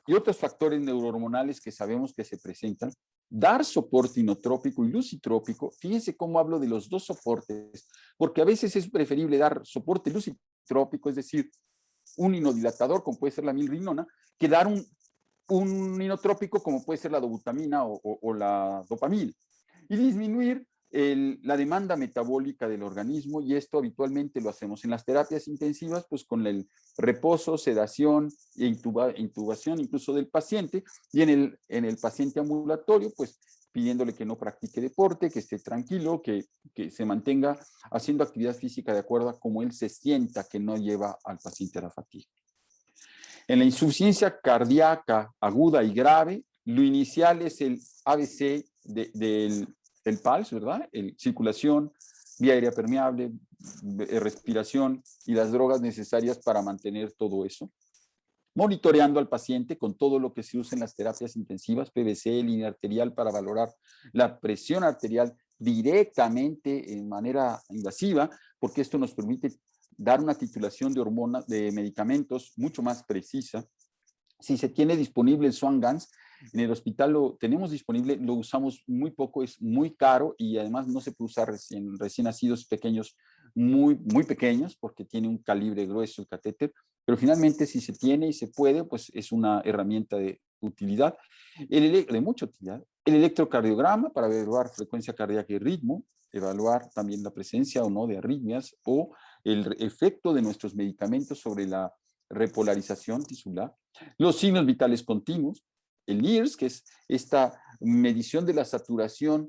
S1: otros factores neurohormonales que sabemos que se presentan, dar soporte inotrópico y lucitrópico. Fíjense cómo hablo de los dos soportes, porque a veces es preferible dar soporte lucitrópico, es decir, un inodilatador, como puede ser la milrinona, que dar un inotrópico, como puede ser la dobutamina o la dopamil, y disminuir la demanda metabólica del organismo, y esto habitualmente lo hacemos en las terapias intensivas, pues con el reposo, sedación e intubación incluso del paciente, y en el paciente ambulatorio, pues pidiéndole que no practique deporte, que esté tranquilo, que se mantenga haciendo actividad física de acuerdo a cómo él se sienta, que no lleva al paciente a la fatiga. En la insuficiencia cardíaca aguda y grave, lo inicial es el ABC del PALS, ¿verdad? Circulación, vía aérea permeable, respiración y las drogas necesarias para mantener todo eso. monitoreando al paciente con todo lo que se usa en las terapias intensivas, PVC, línea arterial, para valorar la presión arterial directamente en manera invasiva, porque esto nos permite dar una titulación de hormonas, de medicamentos mucho más precisa. Si se tiene disponible el Swan-Ganz, en el hospital lo tenemos disponible, lo usamos muy poco, es muy caro y además no se puede usar recién nacidos pequeños, muy pequeños, porque tiene un calibre grueso el catéter, pero finalmente si se tiene y se puede, pues es una herramienta de utilidad, de mucha utilidad. El electrocardiograma para evaluar frecuencia cardíaca y ritmo, evaluar también la presencia o no de arritmias o el efecto de nuestros medicamentos sobre la repolarización tisular, los signos vitales continuos, el NIRS, que es esta medición de la saturación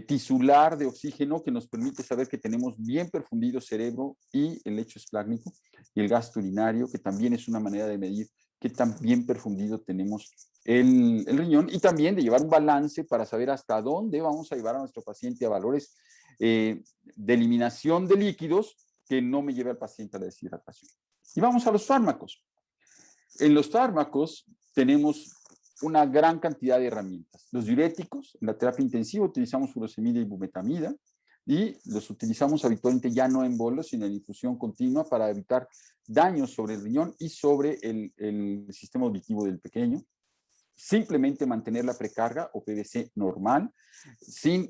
S1: tisular de oxígeno que nos permite saber que tenemos bien perfundido cerebro y el lecho esplácnico, y el gasto urinario, que también es una manera de medir qué tan bien perfundido tenemos el riñón, y también de llevar un balance para saber hasta dónde vamos a llevar a nuestro paciente a valores de eliminación de líquidos que no me lleve al paciente a la deshidratación. Y vamos a los fármacos. En los fármacos tenemos una gran cantidad de herramientas. Los diuréticos, en la terapia intensiva utilizamos furosemida y bumetamida, y los utilizamos habitualmente ya no en bolos, sino en infusión continua para evitar daños sobre el riñón y sobre el sistema auditivo del pequeño. Simplemente mantener la precarga o PVC normal, sin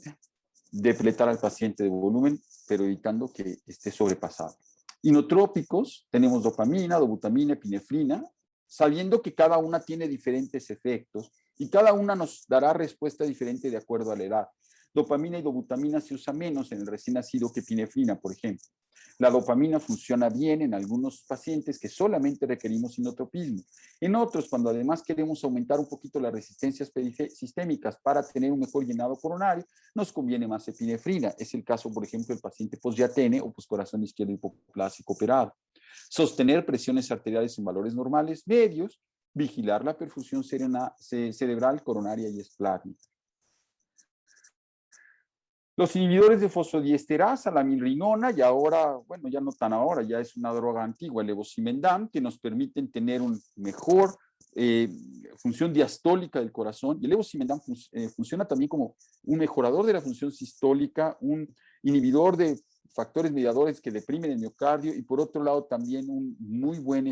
S1: depletar al paciente de volumen, pero evitando que esté sobrepasado. Inotrópicos, tenemos dopamina, dobutamina, epinefrina, sabiendo que cada una tiene diferentes efectos y cada una nos dará respuesta diferente de acuerdo a la edad. Dopamina y dobutamina se usa menos en el recién nacido que epinefrina, por ejemplo. La dopamina funciona bien en algunos pacientes que solamente requerimos inotropismo. En otros, cuando además queremos aumentar un poquito las resistencias sistémicas para tener un mejor llenado coronario, nos conviene más epinefrina. Es el caso, por ejemplo, del paciente post-Yatene o post-corazón izquierdo hipoplásico operado. Sostener presiones arteriales en valores normales medios, vigilar la perfusión cerebral, coronaria y esplácnica. Los inhibidores de fosfodiesterasa, la milrinona, y ahora, bueno, ya no tan ahora, ya es una droga antigua, el levosimendan, que nos permiten tener un mejor función diastólica del corazón. Y el levosimendan funciona también como un mejorador de la función sistólica, un inhibidor de factores mediadores que deprimen el miocardio, y por otro lado también un muy buen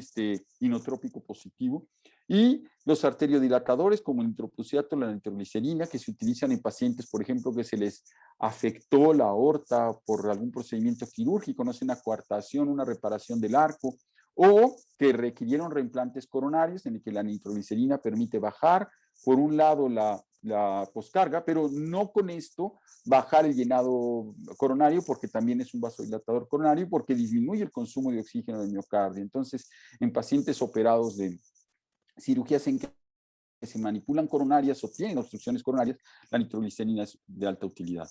S1: inotrópico positivo. Y los arteriodilatadores como el nitroprusiato, la nitroglicerina, que se utilizan en pacientes, por ejemplo, que se les afectó la aorta por algún procedimiento quirúrgico, no sé, una coartación, una reparación del arco, o que requirieron reimplantes coronarios en el que la nitroglicerina permite bajar, por un lado, la poscarga, pero no con esto bajar el llenado coronario, porque también es un vasodilatador coronario, porque disminuye el consumo de oxígeno del miocardio. Entonces, en pacientes operados de cirugías en que se manipulan coronarias o tienen obstrucciones coronarias, la nitroglicerina es de alta utilidad.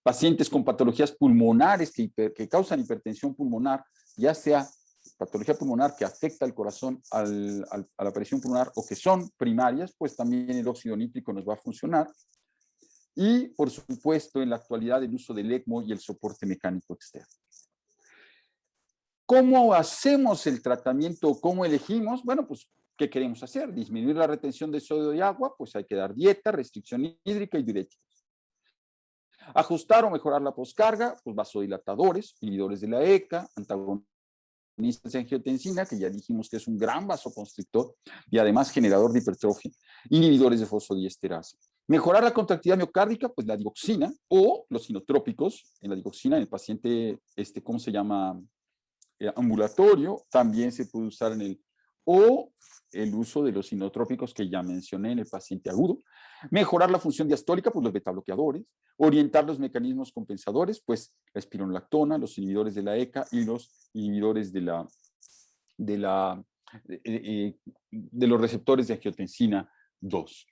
S1: Pacientes con patologías pulmonares que causan hipertensión pulmonar, ya sea patología pulmonar que afecta al corazón, a la presión pulmonar, o que son primarias, pues también el óxido nítrico nos va a funcionar. Y, por supuesto, en la actualidad el uso del ECMO y el soporte mecánico externo. ¿Cómo hacemos el tratamiento? ¿Cómo elegimos? Bueno, pues, ¿qué queremos hacer? ¿Disminuir la retención de sodio y agua? Pues hay que dar dieta, restricción hídrica y diuréticos. Ajustar o mejorar la poscarga, pues vasodilatadores, inhibidores de la ECA, antagonistas de angiotensina, que ya dijimos que es un gran vasoconstrictor y además generador de hipertrofia, inhibidores de fosfodiesterasa. Mejorar la contractilidad miocárdica, pues la digoxina o los inotrópicos, en la digoxina en el paciente, ¿cómo se llama? Ambulatorio, también se puede usar o el uso de los inotrópicos que ya mencioné en el paciente agudo. Mejorar la función diastólica, pues los betabloqueadores. Orientar los mecanismos compensadores, pues la espironolactona, los inhibidores de la ECA y los inhibidores de los receptores de angiotensina 2.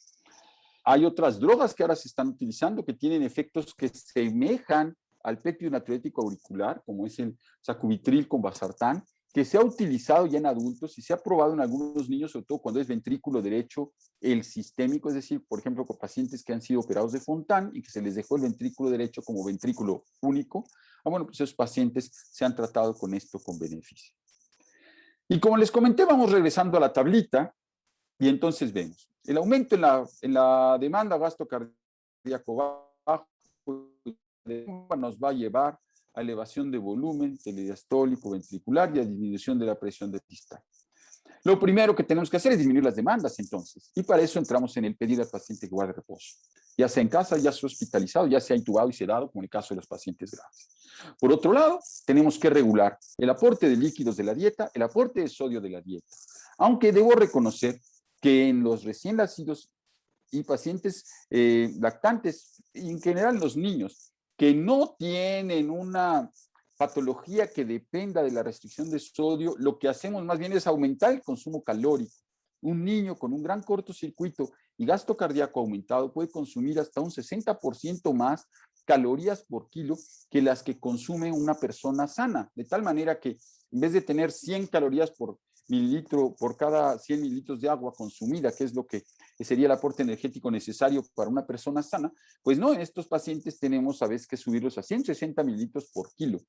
S1: Hay otras drogas que ahora se están utilizando que tienen efectos que semejan al péptido natriurético auricular, como es el sacubitril con vasartán, que se ha utilizado ya en adultos y se ha probado en algunos niños, sobre todo cuando es ventrículo derecho, el sistémico, es decir, por ejemplo, con pacientes que han sido operados de Fontan y que se les dejó el ventrículo derecho como ventrículo único. Bueno, pues esos pacientes se han tratado con esto con beneficio. Y como les comenté, vamos regresando a la tablita y entonces vemos el aumento en la demanda gasto cardíaco bajo nos va a llevar a elevación de volumen telediastólico ventricular y a disminución de la presión de distal. Lo primero que tenemos que hacer es disminuir las demandas, entonces, y para eso entramos en el pedir al paciente que guarde reposo, ya sea en casa, ya sea hospitalizado, ya sea intubado y sedado, como en el caso de los pacientes graves. Por otro lado, tenemos que regular el aporte de líquidos de la dieta, el aporte de sodio de la dieta, aunque debo reconocer que en los recién nacidos y pacientes lactantes, y en general los niños, que no tienen una patología que dependa de la restricción de sodio, lo que hacemos más bien es aumentar el consumo calórico. Un niño con un gran cortocircuito y gasto cardíaco aumentado puede consumir hasta un 60% más calorías por kilo que las que consume una persona sana, de tal manera que en vez de tener 100 calorías por mililitro por cada 100 mililitros de agua consumida, que es lo que sería el aporte energético necesario para una persona sana, pues no, en estos pacientes tenemos a veces que subirlos a 160 mililitros por kilo,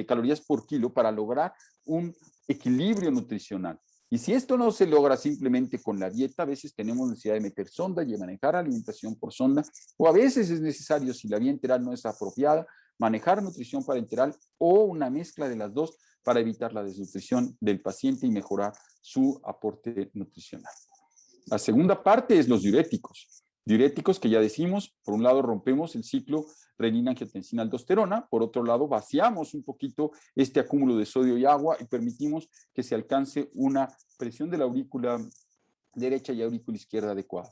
S1: calorías por kilo para lograr un equilibrio nutricional. Y si esto no se logra simplemente con la dieta, a veces tenemos necesidad de meter sonda y de manejar alimentación por sonda, o a veces es necesario, si la vía enteral no es apropiada, manejar nutrición parenteral o una mezcla de las dos para evitar la desnutrición del paciente y mejorar su aporte nutricional. La segunda parte es los diuréticos. Diuréticos que ya decimos, por un lado rompemos el ciclo renina-angiotensina-aldosterona, por otro lado vaciamos un poquito este acúmulo de sodio y agua y permitimos que se alcance una presión de la aurícula derecha y aurícula izquierda adecuada.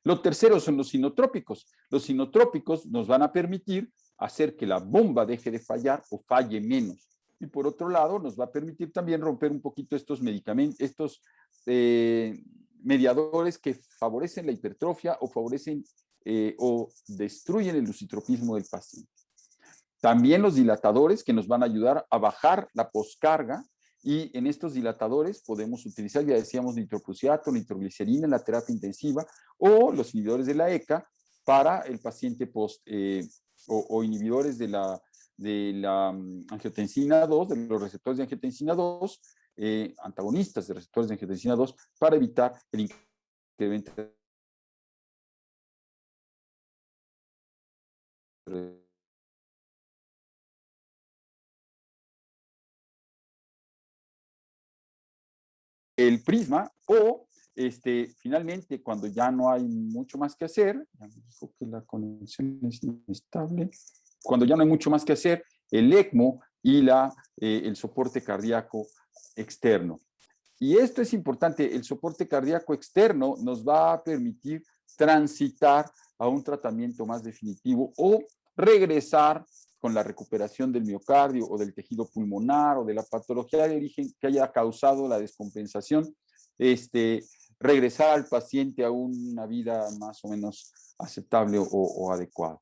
S1: Lo tercero son los sinotrópicos. Los sinotrópicos nos van a permitir hacer que la bomba deje de fallar o falle menos. Y por otro lado, nos va a permitir también romper un poquito estos medicamentos, estos mediadores que favorecen la hipertrofia o favorecen o destruyen el lusitropismo del paciente. También los dilatadores que nos van a ayudar a bajar la poscarga y en estos dilatadores podemos utilizar, ya decíamos, nitroprusiato, nitroglicerina en la terapia intensiva o los inhibidores de la ECA para el paciente o inhibidores de la angiotensina 2, de los receptores de angiotensina 2, antagonistas de receptores de angiotensina 2 para evitar el incremento el prisma o finalmente cuando ya no hay mucho más que hacer, ya me dijo que la conexión es inestable, cuando ya no hay mucho más que hacer, el ECMO y el soporte cardíaco externo. Y esto es importante, el soporte cardíaco externo nos va a permitir transitar a un tratamiento más definitivo o regresar con la recuperación del miocardio o del tejido pulmonar o de la patología de origen que haya causado la descompensación, regresar al paciente a una vida más o menos aceptable o adecuada.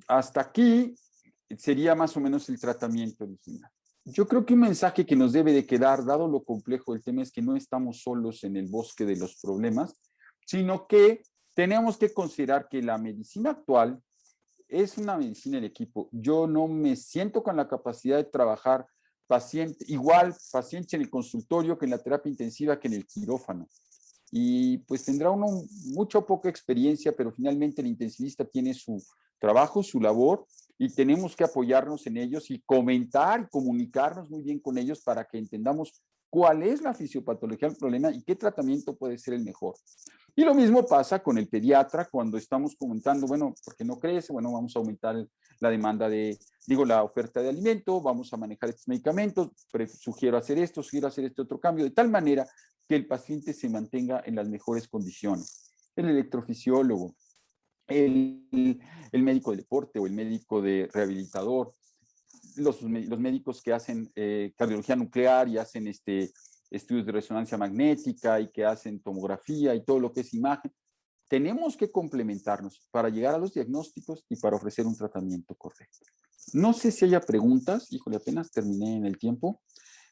S1: Hasta aquí sería más o menos el tratamiento original. Yo creo que un mensaje que nos debe de quedar, dado lo complejo del tema, es que no estamos solos en el bosque de los problemas, sino que tenemos que considerar que la medicina actual es una medicina en equipo. Yo no me siento con la capacidad de trabajar pacientes en el consultorio que en la terapia intensiva que en el quirófano. Y pues tendrá uno mucha o poca experiencia, pero finalmente el intensivista tiene su trabajo, su labor, y tenemos que apoyarnos en ellos y comentar y comunicarnos muy bien con ellos para que entendamos cuál es la fisiopatología del problema y qué tratamiento puede ser el mejor. Y lo mismo pasa con el pediatra cuando estamos comentando, bueno, porque no crece, bueno, vamos a aumentar la demanda la oferta de alimento, vamos a manejar estos medicamentos, sugiero hacer este otro cambio, de tal manera que el paciente se mantenga en las mejores condiciones. El electrofisiólogo, el médico de deporte o el médico de rehabilitador, los médicos que hacen cardiología nuclear y hacen estudios de resonancia magnética y que hacen tomografía y todo lo que es imagen, tenemos que complementarnos para llegar a los diagnósticos y para ofrecer un tratamiento correcto. No sé si haya preguntas, híjole, apenas terminé en el tiempo.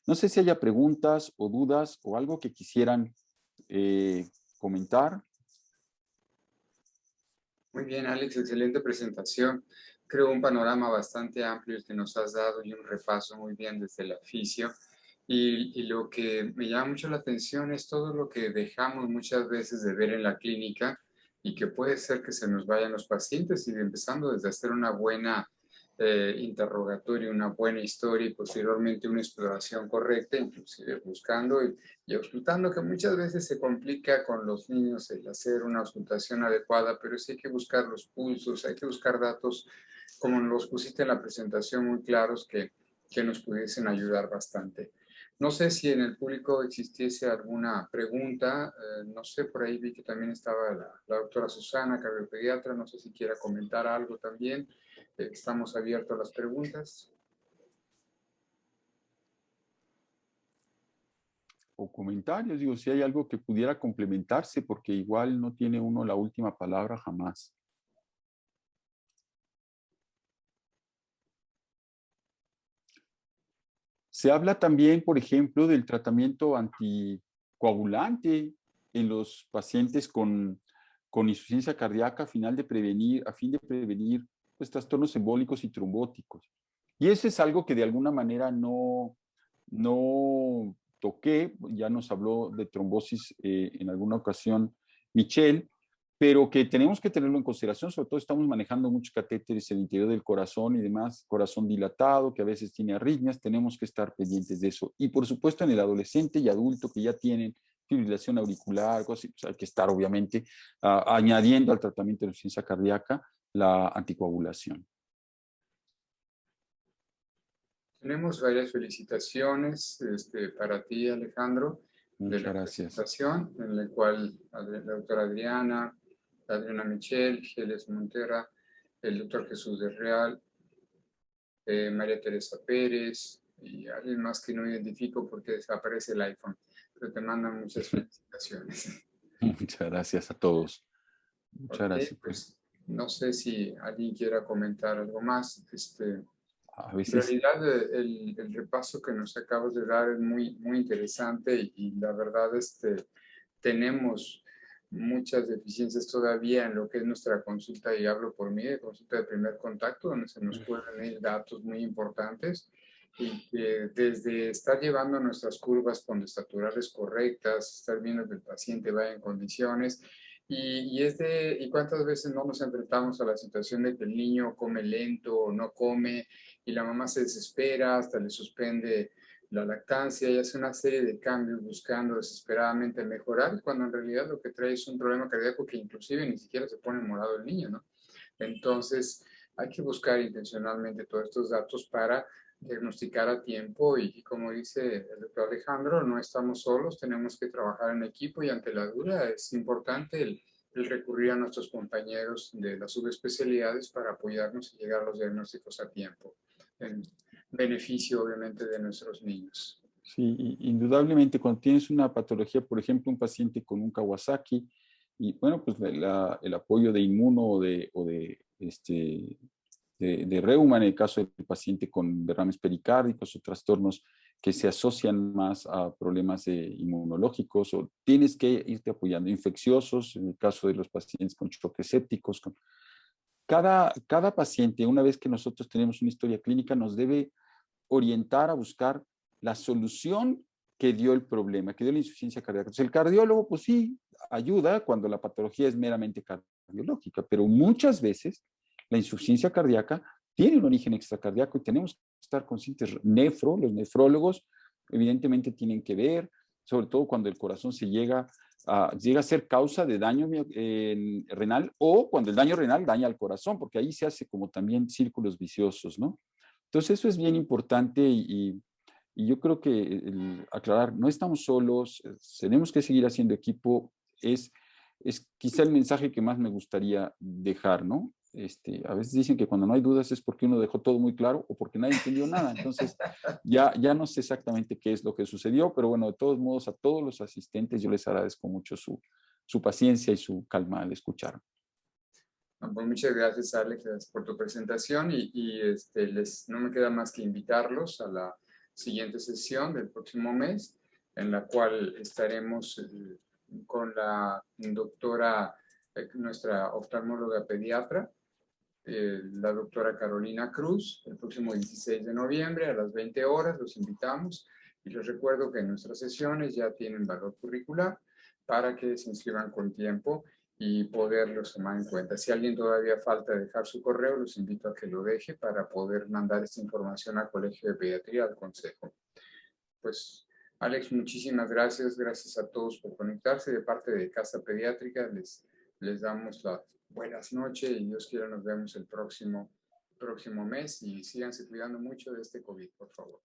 S1: No sé si haya preguntas o dudas o algo que quisieran comentar.
S2: Muy bien, Alex, excelente presentación. creo un panorama bastante amplio el que nos has dado y un repaso muy bien desde el oficio. Y lo que me llama mucho la atención es todo lo que dejamos muchas veces de ver en la clínica y que puede ser que se nos vayan los pacientes y empezando desde hacer una buena interrogatorio, una buena historia y posteriormente una exploración correcta, inclusive buscando y auscultando, que muchas veces se complica con los niños el hacer una auscultación adecuada, pero sí hay que buscar los pulsos, hay que buscar datos como los pusiste en la presentación muy claros que nos pudiesen ayudar bastante. No sé si en el público existiese alguna pregunta, no sé, por ahí vi que también estaba la doctora Susana, cardiopediatra, no sé si quiera comentar algo también. Estamos abiertos a las preguntas.
S1: O comentarios, digo, si hay algo que pudiera complementarse, porque igual no tiene uno la última palabra jamás. Se habla también, por ejemplo, del tratamiento anticoagulante en los pacientes con insuficiencia cardíaca a fin de prevenir pues, trastornos embólicos y trombóticos. Y eso es algo que de alguna manera no toqué, ya nos habló de trombosis en alguna ocasión Michelle, pero que tenemos que tenerlo en consideración, sobre todo estamos manejando muchos catéteres en el interior del corazón y demás, corazón dilatado, que a veces tiene arritmias, tenemos que estar pendientes de eso. Y por supuesto en el adolescente y adulto que ya tienen fibrilación auricular, cosas, pues hay que estar obviamente añadiendo al tratamiento de insuficiencia cardíaca la anticoagulación.
S2: Tenemos varias felicitaciones para ti, Alejandro, de
S1: Muchas
S2: la
S1: gracias.
S2: presentación, en la cual la doctora Adriana Michel, Geles Montera, el doctor Jesús de Real, María Teresa Pérez y alguien más que no identifico porque desaparece el iPhone, pero te mandan muchas felicitaciones.
S1: Muchas gracias a todos. Muchas
S2: Ok,
S1: gracias.
S2: pues no sé si alguien quiera comentar algo más.
S1: A
S2: En
S1: veces,
S2: realidad, el repaso que nos acabas de dar es muy, muy interesante y la verdad, tenemos muchas deficiencias todavía en lo que es nuestra consulta, y hablo por mí, de consulta de primer contacto, donde se nos pueden ir datos muy importantes y que desde estar llevando nuestras curvas con estaturales correctas, estar viendo que el paciente vaya en condiciones, y cuántas veces no nos enfrentamos a la situación de que el niño come lento o no come y la mamá se desespera, hasta le suspende la lactancia y hace una serie de cambios buscando desesperadamente mejorar, cuando en realidad lo que trae es un problema cardíaco que inclusive ni siquiera se pone morado el niño, ¿no? Entonces, hay que buscar intencionalmente todos estos datos para diagnosticar a tiempo y como dice el doctor Alejandro, no estamos solos, tenemos que trabajar en equipo y ante la duda es importante el recurrir a nuestros compañeros de las subespecialidades para apoyarnos y llegar a los diagnósticos a tiempo, en beneficio obviamente de nuestros niños.
S1: sí, indudablemente cuando tienes una patología, por ejemplo, un paciente con un Kawasaki, y bueno, pues el apoyo de inmuno de reuma en el caso del paciente con derrames pericárdicos o trastornos que se asocian más a problemas inmunológicos, o tienes que irte apoyando infecciosos, en el caso de los pacientes con choques sépticos. Cada paciente, una vez que nosotros tenemos una historia clínica, nos debe orientar a buscar la solución que dio el problema, que dio la insuficiencia cardíaca. Entonces, el cardiólogo, pues sí, ayuda cuando la patología es meramente cardiológica, pero muchas veces la insuficiencia cardíaca tiene un origen extracardíaco y tenemos que estar conscientes. Los nefrólogos, evidentemente tienen que ver, sobre todo cuando el corazón llega a ser causa de daño renal, o cuando el daño renal daña al corazón, porque ahí se hace como también círculos viciosos, ¿no? Entonces eso es bien importante y yo creo que aclarar, no estamos solos, tenemos que seguir haciendo equipo, es quizá el mensaje que más me gustaría dejar, ¿no? A veces dicen que cuando no hay dudas es porque uno dejó todo muy claro o porque nadie entendió nada. Entonces, ya no sé exactamente qué es lo que sucedió, pero bueno, de todos modos, a todos los asistentes yo les agradezco mucho su paciencia y su calma al escuchar.
S2: Pues muchas gracias, Alex, por tu presentación no me queda más que invitarlos a la siguiente sesión del próximo mes, en la cual estaremos con la doctora, nuestra oftalmóloga pediatra, la doctora Carolina Cruz, el próximo 16 de noviembre a las 20 horas. Los invitamos y les recuerdo que nuestras sesiones ya tienen valor curricular para que se inscriban con tiempo y poderlos tomar en cuenta. Si alguien todavía falta dejar su correo, los invito a que lo deje para poder mandar esta información al Colegio de Pediatría, al Consejo. Pues, Alex, muchísimas gracias. Gracias a todos por conectarse. De parte de Casa Pediátrica les damos las buenas noches y Dios quiera nos vemos el próximo mes y síganse cuidando mucho de este COVID, por favor.